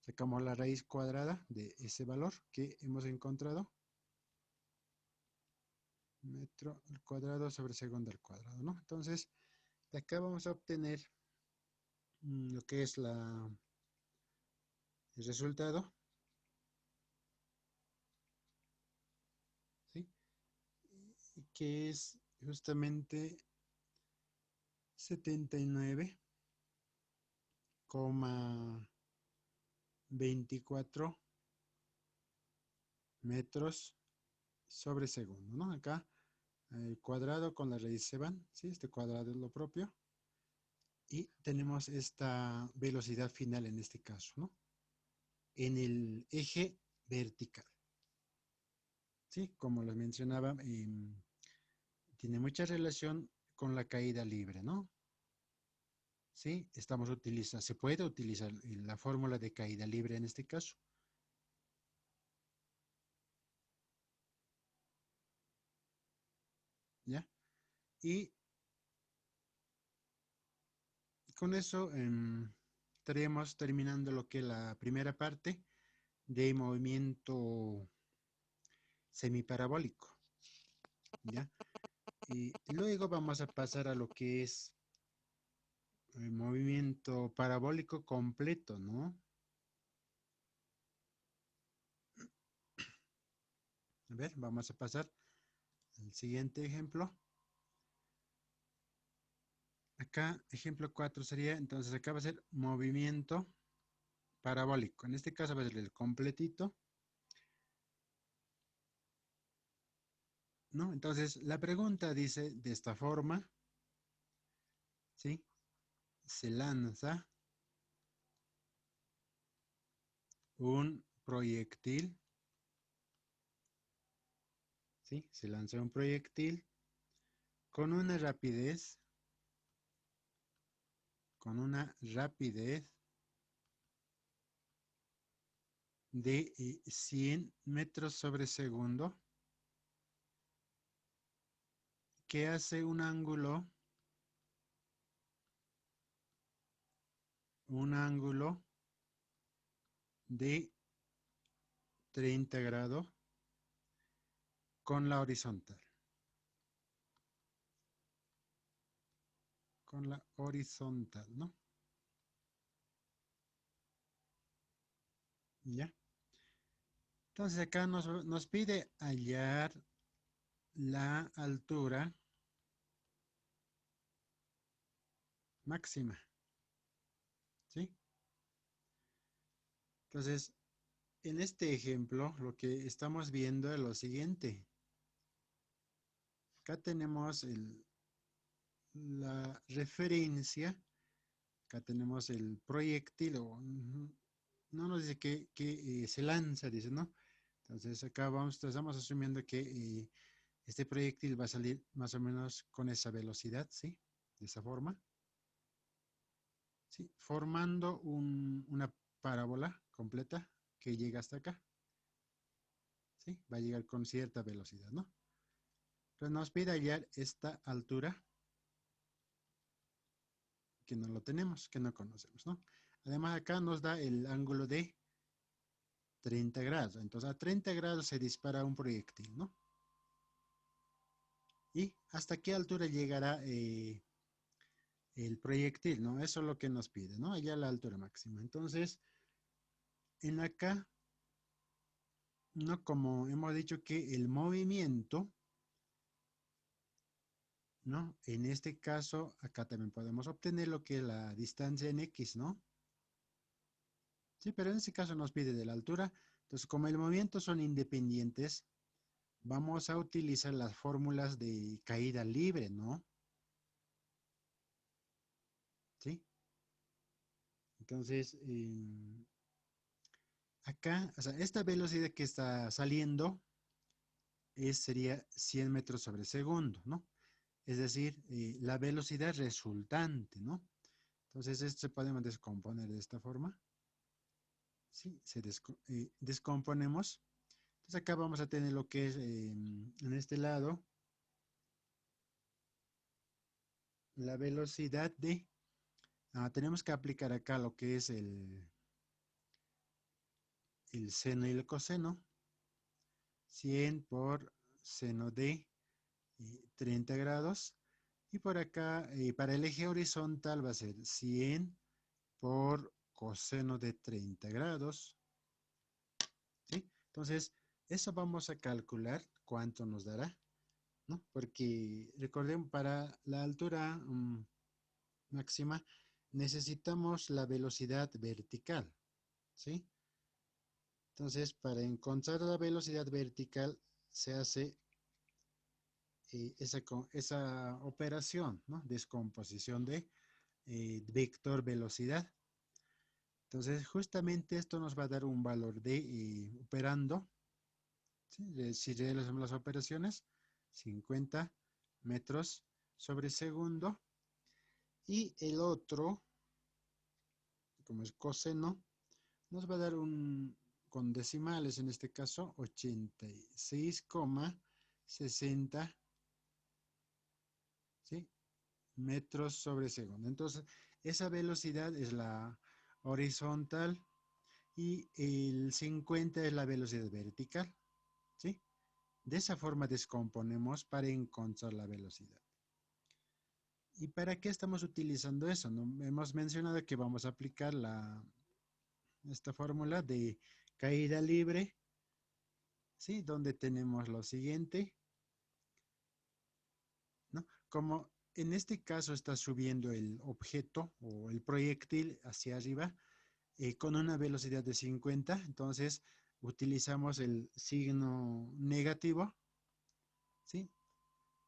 Sacamos la raíz cuadrada de ese valor que hemos encontrado. Metro al cuadrado sobre segundo al cuadrado, ¿no? Entonces, de acá vamos a obtener lo que es el resultado, ¿sí? Que es justamente 79,24 metros sobre segundo, ¿no? Acá el cuadrado con la raíz se van, ¿sí? Este cuadrado es lo propio. Y tenemos esta velocidad final en este caso, ¿no? En el eje vertical, ¿sí? Como les mencionaba, tiene mucha relación con la caída libre, ¿no? Sí, se puede utilizar la fórmula de caída libre en este caso. ¿Ya? Y con eso estaríamos terminando lo que es la primera parte de movimiento semiparabólico. ¿Ya? Y luego vamos a pasar a lo que es el movimiento parabólico completo, ¿no? A ver, vamos a pasar al siguiente ejemplo. Acá, ejemplo 4 sería, entonces acá va a ser movimiento parabólico. En este caso va a ser el completito, ¿no? Entonces, la pregunta dice de esta forma, ¿sí? Se lanza un proyectil, ¿sí? Se lanza un proyectil con una rapidez, con una rapidez de 100 metros sobre segundo, que hace un ángulo un ángulo de 30 grados con la horizontal. Con la horizontal, ¿no? ¿Ya? Entonces acá nos pide hallar la altura máxima, ¿sí? Entonces, en este ejemplo, lo que estamos viendo es lo siguiente. Acá tenemos la referencia, acá tenemos el proyectil, no nos dice que se lanza, dice, ¿no? Entonces acá estamos asumiendo que este proyectil va a salir más o menos con esa velocidad, ¿sí? De esa forma, ¿sí? Formando una parábola completa que llega hasta acá, ¿sí? Va a llegar con cierta velocidad, ¿no? Entonces nos pide hallar esta altura que no lo tenemos, que no conocemos, ¿no? Además acá nos da el ángulo de 30 grados. Entonces a 30 grados se dispara un proyectil, ¿no? ¿Y hasta qué altura llegará el proyectil, ¿no? Eso es lo que nos pide, ¿no? Allá la altura máxima. Entonces, en acá, ¿no? Como hemos dicho que el movimiento, ¿no? En este caso, acá también podemos obtener lo que es la distancia en X, ¿no? Sí, pero en este caso nos pide de la altura. Entonces, como el movimiento son independientes, vamos a utilizar las fórmulas de caída libre, ¿no? ¿Sí? Entonces, acá, o sea, esta velocidad que está saliendo sería 100 metros sobre segundo, ¿no? Es decir, la velocidad resultante, ¿no? Entonces, esto se puede descomponer de esta forma. ¿Sí? Descomponemos. Entonces, acá vamos a tener lo que es, en este lado, la velocidad de... tenemos que aplicar acá lo que es el seno y el coseno. 100 por seno de 30 grados. Y por acá, para el eje horizontal va a ser 100 por coseno de 30 grados. ¿Sí? Entonces, eso vamos a calcular cuánto nos dará, ¿no? Porque recordemos, para la altura máxima necesitamos la velocidad vertical, ¿sí? Entonces, para encontrar la velocidad vertical se hace esa operación, ¿no? Descomposición de vector velocidad. Entonces, justamente esto nos va a dar un valor de operando, ¿sí? Si realizamos las operaciones, 50 metros sobre segundo. Y el otro, como es coseno, nos va a dar con decimales, en este caso, 86,60, ¿sí? Metros sobre segundo. Entonces, esa velocidad es la horizontal y el 50 es la velocidad vertical, ¿sí? De esa forma descomponemos para encontrar la velocidad. ¿Y para qué estamos utilizando eso? ¿No? Hemos mencionado que vamos a aplicar esta fórmula de caída libre, ¿sí? Donde tenemos lo siguiente, ¿no? Como en este caso está subiendo el objeto o el proyectil hacia arriba con una velocidad de 50, entonces utilizamos el signo negativo, ¿sí?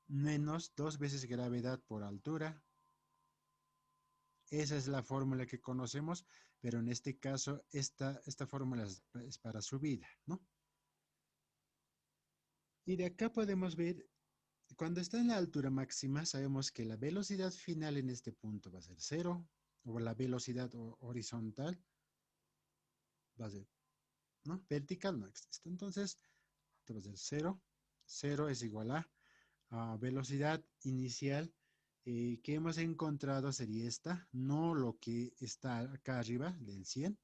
Menos 2 veces gravedad por altura. Esa es la fórmula que conocemos, pero en este caso esta fórmula es para subida, ¿no? Y de acá podemos ver, cuando está en la altura máxima, sabemos que la velocidad final en este punto va a ser cero, o la velocidad horizontal va a ser, ¿no? Vertical no existe. Entonces, esto va a ser cero. Cero es igual a velocidad inicial que hemos encontrado sería esta, no lo que está acá arriba del 100,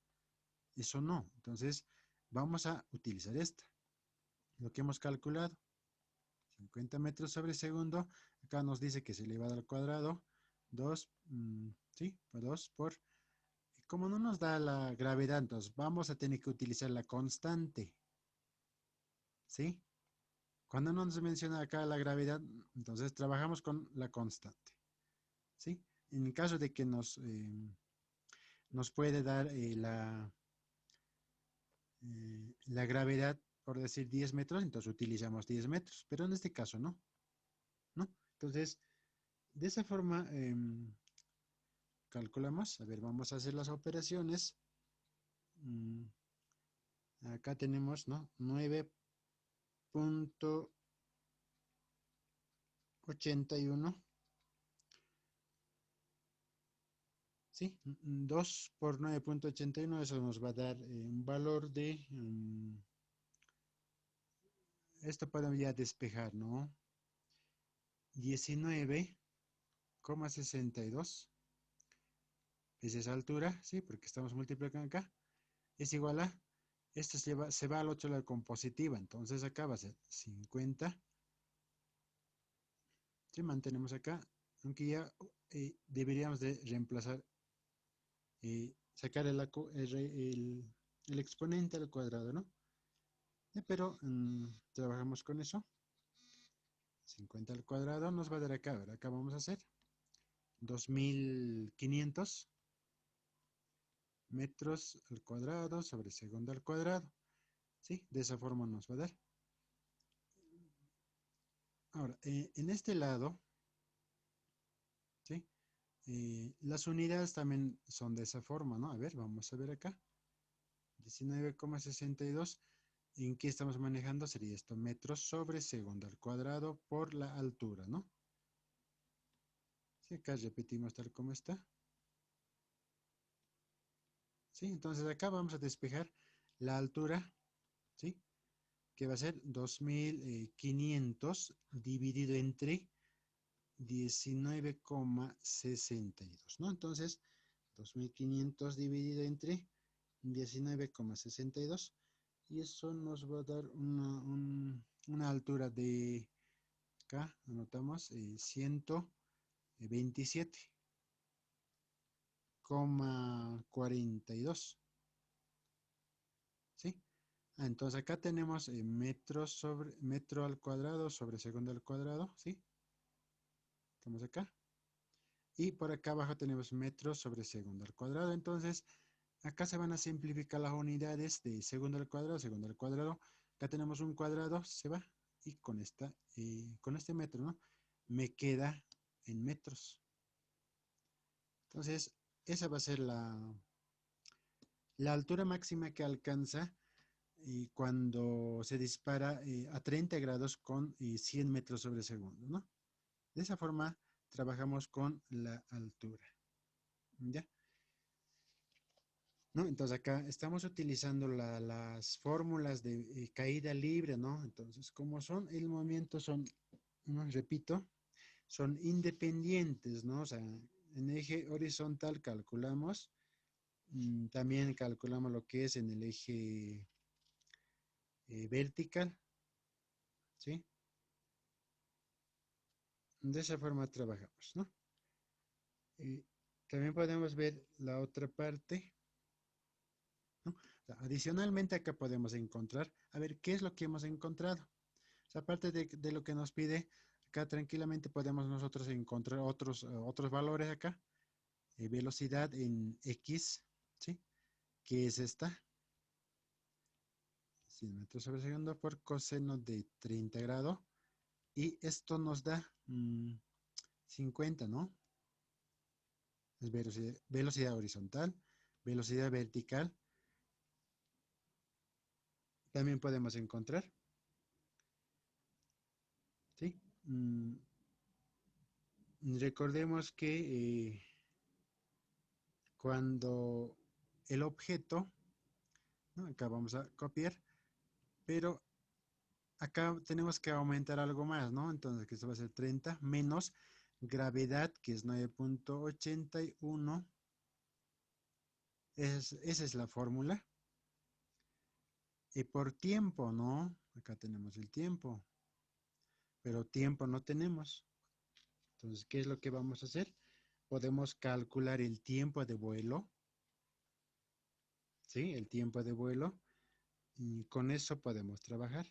eso no. Entonces, vamos a utilizar esta, lo que hemos calculado, 50 metros sobre segundo. Acá nos dice que es elevado al cuadrado, 2, sí, 2 por, como no nos da la gravedad, entonces vamos a tener que utilizar la constante, ¿sí? Cuando no nos menciona acá la gravedad, entonces trabajamos con la constante, ¿sí? En el caso de que nos puede dar la gravedad, por decir 10 metros, entonces utilizamos 10 metros, pero en este caso no, ¿no? Entonces, de esa forma calculamos, a ver, vamos a hacer las operaciones. Mm, Acá tenemos, ¿no? 9.81, ¿sí? 2 por 9.81, eso nos va a dar un valor de, esto podemos ya despejar, ¿no? 19,62 es esa altura, ¿sí? Porque estamos multiplicando acá, es igual a, esto se va al otro lado con positiva, entonces acá va a ser 50, ¿sí? Mantenemos acá, aunque ya deberíamos de reemplazar, sacar el exponente al cuadrado, ¿no? Pero trabajamos con eso, 50 al cuadrado nos va a dar acá, ¿verdad? Acá vamos a hacer 2500 metros al cuadrado sobre segundo al cuadrado, ¿sí? De esa forma nos va a dar. Ahora, en este lado, ¿sí? Las unidades también son de esa forma, ¿no? A ver, vamos a ver acá. 19,62. ¿En qué estamos manejando? Sería esto, metros sobre segundo al cuadrado por la altura, ¿no? Sí, acá repetimos tal como está. ¿Sí? Entonces acá vamos a despejar la altura, ¿sí? Que va a ser 2500 dividido entre 19,62, ¿no? Entonces, 2500 dividido entre 19,62 y eso nos va a dar una altura de, acá anotamos, 127,42, ¿sí? Entonces acá tenemos metro al cuadrado sobre segundo al cuadrado, ¿sí? Estamos acá. Y por acá abajo tenemos metros sobre segundo al cuadrado. Entonces, acá se van a simplificar las unidades de segundo al cuadrado, segundo al cuadrado. Acá tenemos un cuadrado, se va. Y con este metro, ¿no? Me queda en metros. Entonces, esa va a ser la altura máxima que alcanza cuando se dispara a 30 grados con 100 metros sobre segundo, ¿no? De esa forma trabajamos con la altura, ¿ya? ¿No? Entonces acá estamos utilizando las fórmulas de caída libre, ¿no? Entonces, como son el movimiento, son, ¿no? Repito, son independientes, ¿no? O sea, en eje horizontal calculamos, también calculamos lo que es en el eje vertical, ¿sí? De esa forma trabajamos, ¿no? Eh, También podemos ver la otra parte, ¿no? O sea, adicionalmente acá podemos encontrar, a ver, ¿qué es lo que hemos encontrado? O sea, aparte de lo que nos pide, acá tranquilamente podemos nosotros encontrar otros valores acá. Velocidad en X, ¿sí? Que es esta, 100 metros sobre segundo por coseno de 30 grados. Y esto nos da 50, ¿no? Es velocidad horizontal, velocidad vertical. También podemos encontrar, ¿sí? Recordemos que cuando el objeto, ¿no? Acá vamos a copiar, pero acá tenemos que aumentar algo más, ¿no? Entonces, que esto va a ser 30 menos gravedad, que es 9.81. Esa es la fórmula. Y por tiempo, ¿no? Acá tenemos el tiempo, pero tiempo no tenemos. Entonces, ¿qué es lo que vamos a hacer? Podemos calcular el tiempo de vuelo, ¿sí? El tiempo de vuelo, y con eso podemos trabajar,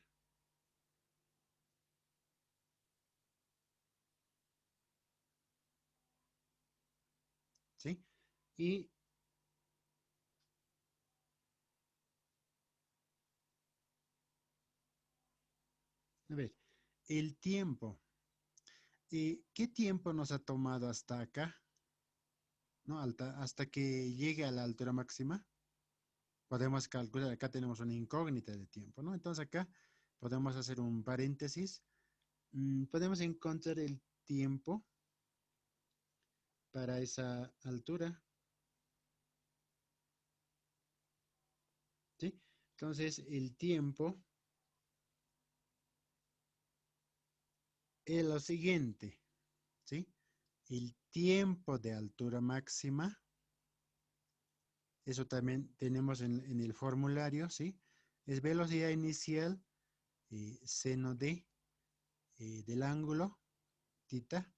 ¿sí? Y, a ver, el tiempo. ¿Qué tiempo nos ha tomado hasta acá? ¿No? Hasta que llegue a la altura máxima. Podemos calcular, acá tenemos una incógnita de tiempo, ¿no? Entonces acá podemos hacer un paréntesis. Podemos encontrar el tiempo para esa altura, ¿sí? Entonces el tiempo es lo siguiente, ¿sí? El tiempo de altura máxima, eso también tenemos en el formulario, ¿sí? Es velocidad inicial, seno de, del ángulo, tita,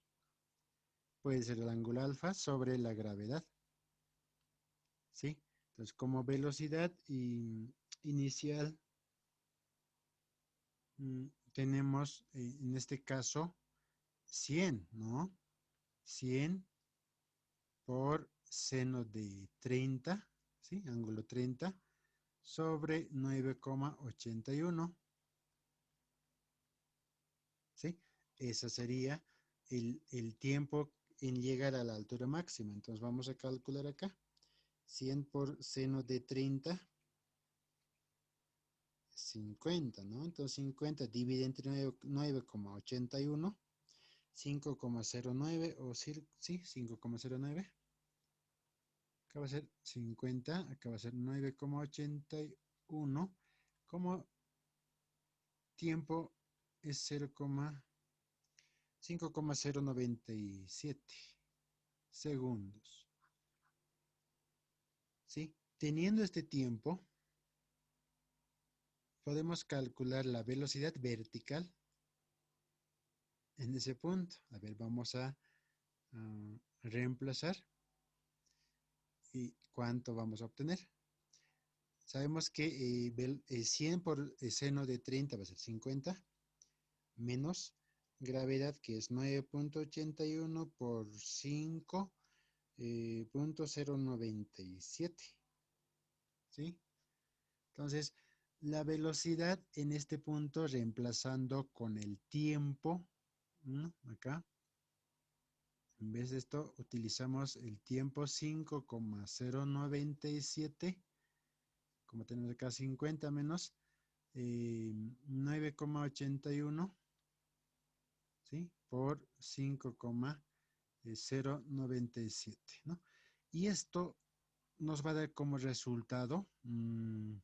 puede ser el ángulo alfa sobre la gravedad, ¿sí? Entonces, como velocidad inicial, tenemos en este caso 100, ¿no? 100 por seno de 30, ¿sí? Ángulo 30 sobre 9,81, ¿sí? Ese sería el tiempo en llegar a la altura máxima. Entonces vamos a calcular acá. 100 por seno de 30, 50, ¿no? Entonces 50 divide entre 9,81, 5,09 o sí, 5,09. Acá va a ser 50, acá va a ser 9,81. Como tiempo es 5,097 segundos. ¿Sí? Teniendo este tiempo, podemos calcular la velocidad vertical en ese punto. A ver, vamos a reemplazar. ¿Y cuánto vamos a obtener? Sabemos que 100 por seno de 30 va a ser 50, menos gravedad, que es 9,81 por 5,097, ¿sí? Entonces, la velocidad en este punto, reemplazando con el tiempo, ¿no? Acá, en vez de esto, utilizamos el tiempo 5,097, como tenemos acá 50 menos 9,81, ¿sí? Por 5,097, ¿no? Y esto nos va a dar como resultado en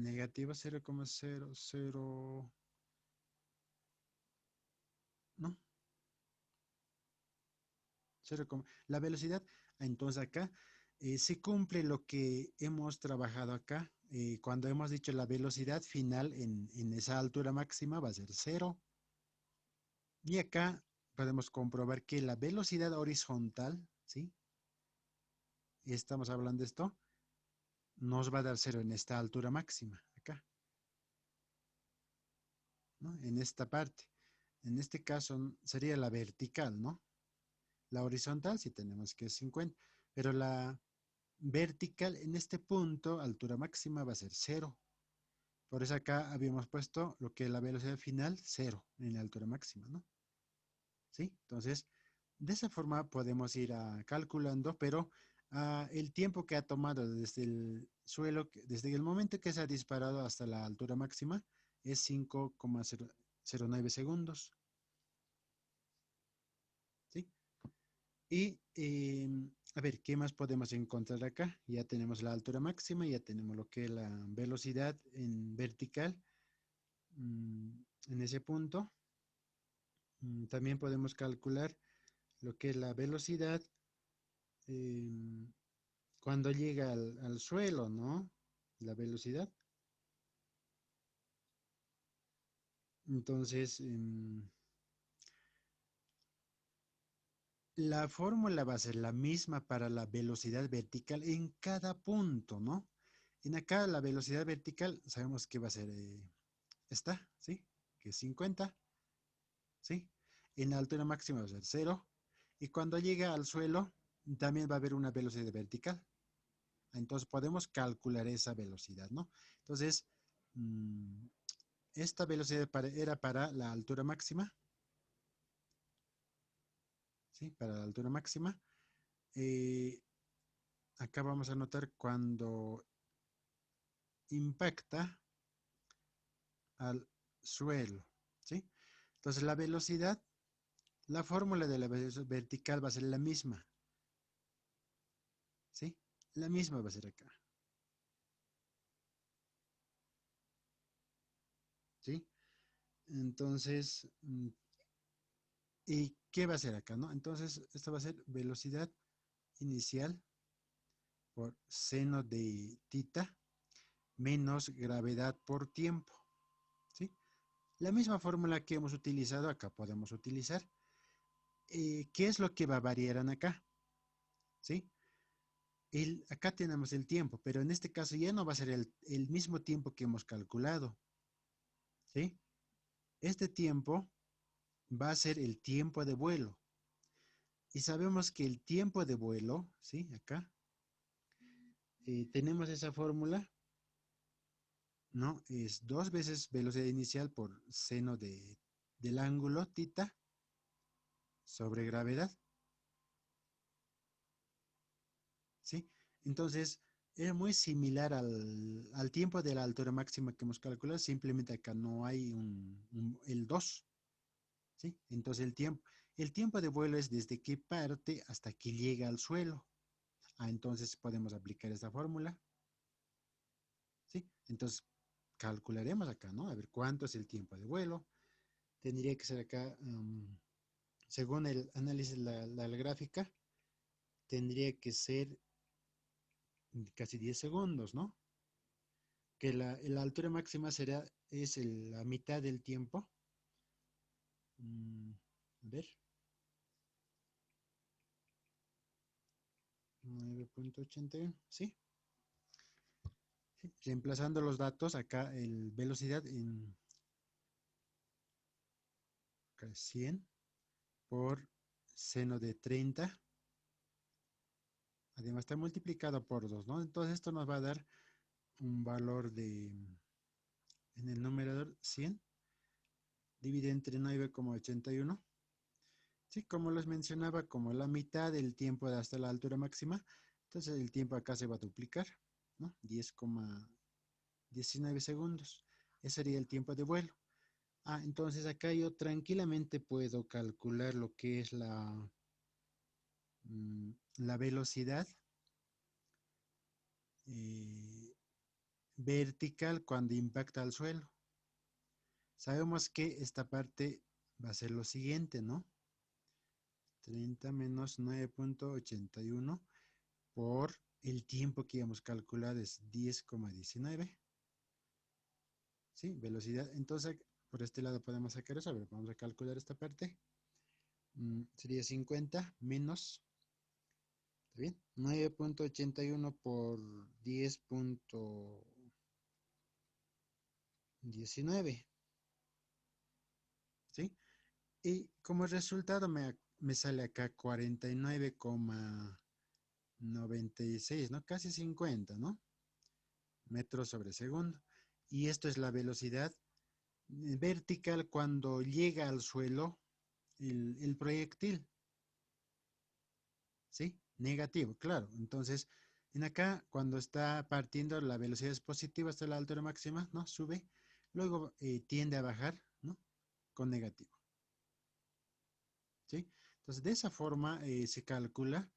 negativo 0,00, ¿no? 0, la velocidad, entonces acá se cumple lo que hemos trabajado acá. Cuando hemos dicho la velocidad final en esa altura máxima va a ser 0. Y acá podemos comprobar que la velocidad horizontal, ¿sí? Estamos hablando de esto, nos va a dar 0 en esta altura máxima, acá, ¿no? En esta parte. En este caso sería la vertical, ¿no? La horizontal sí tenemos que es 50, pero la vertical en este punto, altura máxima, va a ser 0. Por eso acá habíamos puesto lo que es la velocidad final, 0 en la altura máxima, ¿no? ¿Sí? Entonces, de esa forma podemos ir calculando, pero el tiempo que ha tomado desde el suelo, desde el momento que se ha disparado hasta la altura máxima, es 5,09 segundos, ¿sí? Y a ver, ¿qué más podemos encontrar acá? Ya tenemos la altura máxima, ya tenemos lo que es la velocidad en vertical, en ese punto. También podemos calcular lo que es la velocidad em, cuando llega al suelo, ¿no? La velocidad. Entonces, la fórmula va a ser la misma para la velocidad vertical en cada punto, ¿no? En acá la velocidad vertical sabemos que va a ser esta, ¿sí? Que es 50, ¿sí? En la altura máxima va a ser 0. Y cuando llega al suelo, también va a haber una velocidad vertical. Entonces podemos calcular esa velocidad, ¿no? Entonces, mm, esta velocidad era para la altura máxima, ¿sí? Para la altura máxima. Eh, Acá vamos a notar cuando impacta al suelo, ¿sí? Entonces la velocidad, la fórmula de la velocidad vertical va a ser la misma, ¿sí? La misma va a ser acá, ¿sí? Entonces, ¿y qué va a ser acá, no? Entonces, esto va a ser velocidad inicial por seno de tita menos gravedad por tiempo, ¿sí? La misma fórmula que hemos utilizado acá podemos utilizar. ¿Qué es lo que va a variar en acá? ¿Sí? Acá tenemos el tiempo, pero en este caso ya no va a ser el mismo tiempo que hemos calculado, ¿sí? Este tiempo va a ser el tiempo de vuelo. Y sabemos que el tiempo de vuelo, ¿sí? Acá tenemos esa fórmula, ¿no? Es 2 veces velocidad inicial por seno del ángulo, tita, sobre gravedad, ¿sí? Entonces, es muy similar al tiempo de la altura máxima que hemos calculado, simplemente acá no hay el 2, ¿sí? Entonces, el tiempo de vuelo es desde que parte hasta que llega al suelo. Entonces podemos aplicar esta fórmula, ¿sí? Entonces, calcularemos acá, ¿no? A ver cuánto es el tiempo de vuelo. Tendría que ser acá, según el análisis de la gráfica, tendría que ser casi 10 segundos, ¿no? Que la altura máxima es la mitad del tiempo. A ver, 9.81, ¿sí? Sí. Reemplazando los datos, acá el velocidad en acá 100 por seno de 30. Además está multiplicado por 2, ¿no? Entonces esto nos va a dar un valor en el numerador 100, divide entre 9,81. Sí, como les mencionaba, como la mitad del tiempo hasta la altura máxima, entonces el tiempo acá se va a duplicar, ¿no? 10,19 segundos. Ese sería el tiempo de vuelo. Entonces acá yo tranquilamente puedo calcular lo que es la velocidad eh, vertical cuando impacta al suelo. Sabemos que esta parte va a ser lo siguiente, ¿no? 30 menos 9.81 por el tiempo que hemos calculado es 10,19. ¿Sí? Velocidad. Entonces, por este lado podemos sacar eso. A ver, vamos a calcular esta parte. Sería 50 menos, ¿está bien? 9.81 por 10.19, ¿sí? Y como resultado me sale acá 49,96, ¿no? Casi 50, ¿no? Metros sobre segundo. Y esto es la velocidad vertical cuando llega al suelo el proyectil, ¿sí? Negativo, claro. Entonces, en acá, cuando está partiendo, la velocidad es positiva hasta la altura máxima, ¿no? Sube, luego tiende a bajar, ¿no? Con negativo, ¿sí? Entonces, de esa forma se calcula.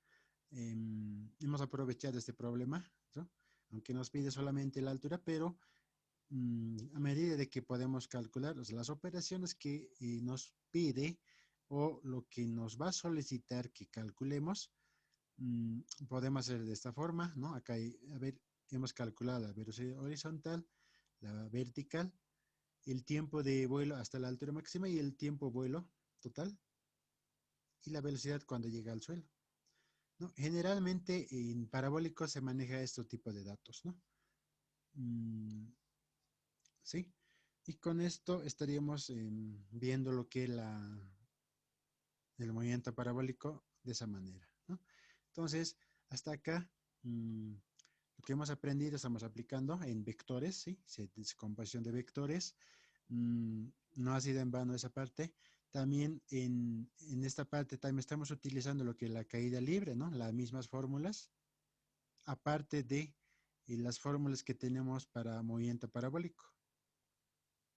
Hemos aprovechado este problema, ¿no? Aunque nos pide solamente la altura, pero a medida de que podemos calcular, o sea, las operaciones que nos pide, o lo que nos va a solicitar que calculemos, podemos hacer de esta forma, ¿no? Acá, a ver, hemos calculado la velocidad horizontal, la vertical, el tiempo de vuelo hasta la altura máxima y el tiempo vuelo total y la velocidad cuando llega al suelo, ¿no? Generalmente en parabólicos se maneja este tipo de datos, ¿no? Mm, ¿sí? Y con esto estaríamos viendo lo que es el movimiento parabólico de esa manera, ¿no? Entonces, hasta acá, lo que hemos aprendido estamos aplicando en vectores, ¿sí? Descomposición de vectores. No ha sido en vano esa parte. También en esta parte también estamos utilizando lo que es la caída libre, ¿no? Las mismas fórmulas, aparte de las fórmulas que tenemos para movimiento parabólico.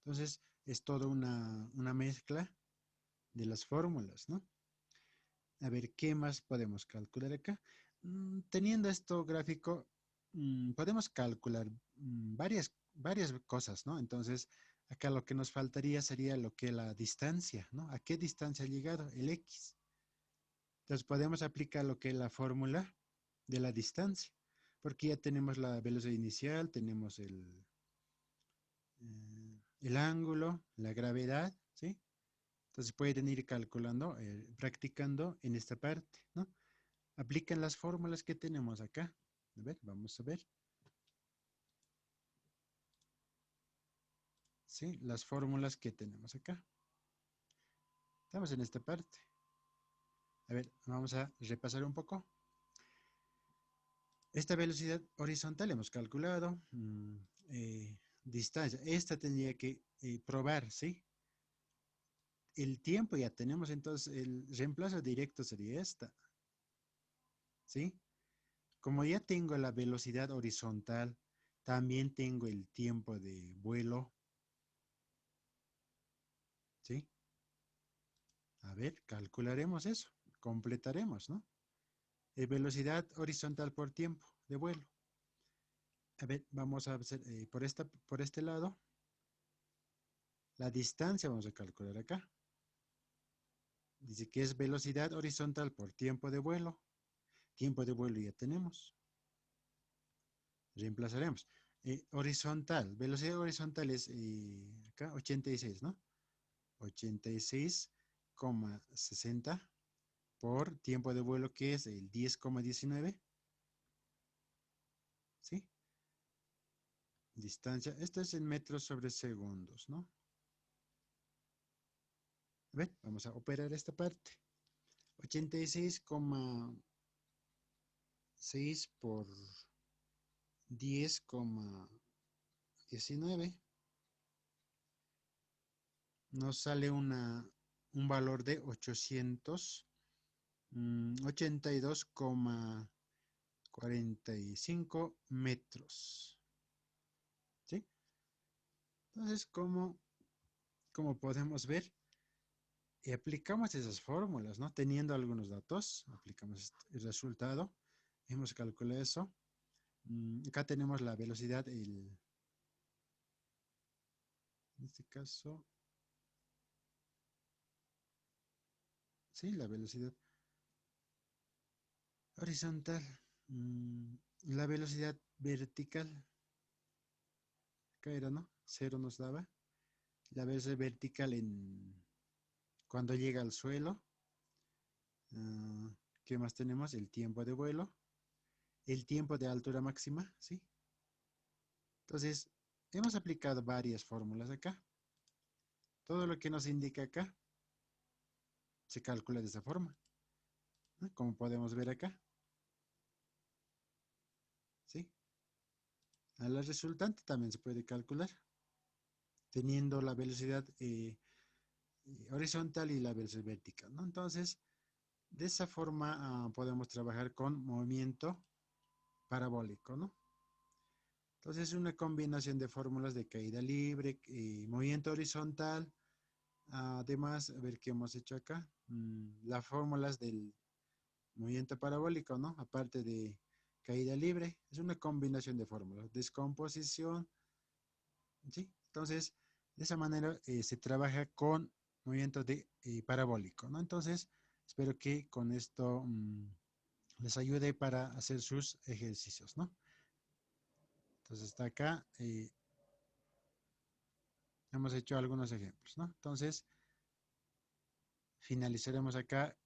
Entonces, es toda una mezcla de las fórmulas, ¿no? A ver, ¿qué más podemos calcular acá? Teniendo esto gráfico, podemos calcular varias cosas, ¿no? Entonces, acá lo que nos faltaría sería lo que es la distancia, ¿no? ¿A qué distancia ha llegado? El X. Entonces, podemos aplicar lo que es la fórmula de la distancia, porque ya tenemos la velocidad inicial, tenemos el ángulo, la gravedad, ¿sí? Entonces pueden ir calculando, practicando en esta parte, ¿no? Aplican las fórmulas que tenemos acá. A ver, vamos a ver. Sí, las fórmulas que tenemos acá. Estamos en esta parte. A ver, vamos a repasar un poco. Esta velocidad horizontal hemos calculado. Distancia. Esta tendría que probar, ¿sí? El tiempo ya tenemos, entonces el reemplazo directo sería esta, ¿sí? Como ya tengo la velocidad horizontal, también tengo el tiempo de vuelo, ¿sí? A ver, calcularemos eso, completaremos, ¿no? Velocidad horizontal por tiempo de vuelo. A ver, vamos a hacer por este lado, la distancia vamos a calcular acá. Dice que es velocidad horizontal por tiempo de vuelo. Tiempo de vuelo ya tenemos. Reemplazaremos. Horizontal, velocidad horizontal es acá 86, ¿no? 86,60 por tiempo de vuelo que es el 10,19, ¿sí? Distancia, esto es en metros sobre segundos, ¿no? A ver, vamos a operar esta parte. 86,6 por 10,19 nos sale un valor de 882,45 metros, ¿sí? Entonces, como podemos ver, aplicamos esas fórmulas, ¿no? Teniendo algunos datos, aplicamos el resultado, hemos calculado eso. Acá tenemos la velocidad, en este caso, sí, la velocidad horizontal, mm, la velocidad vertical, acá era, ¿no? Cero nos daba. La velocidad vertical cuando llega al suelo. Ah, ¿qué más tenemos? El tiempo de vuelo, el tiempo de altura máxima, ¿sí? Entonces, hemos aplicado varias fórmulas acá. Todo lo que nos indica acá se calcula de esa forma, ¿no? Como podemos ver acá, ¿sí? A la resultante también se puede calcular, teniendo la velocidad horizontal y la velocidad vertical, ¿no? Entonces, de esa forma podemos trabajar con movimiento parabólico, ¿no? Entonces, es una combinación de fórmulas de caída libre, movimiento horizontal. Además, a ver qué hemos hecho acá. Las fórmulas del movimiento parabólico, ¿no? Aparte de caída libre, es una combinación de fórmulas. Descomposición, ¿sí? Entonces, de esa manera se trabaja con movimiento de parabólico, ¿no? Entonces, espero que con esto les ayude para hacer sus ejercicios, ¿no? Entonces, hasta acá hemos hecho algunos ejemplos, ¿no? Entonces, finalizaremos acá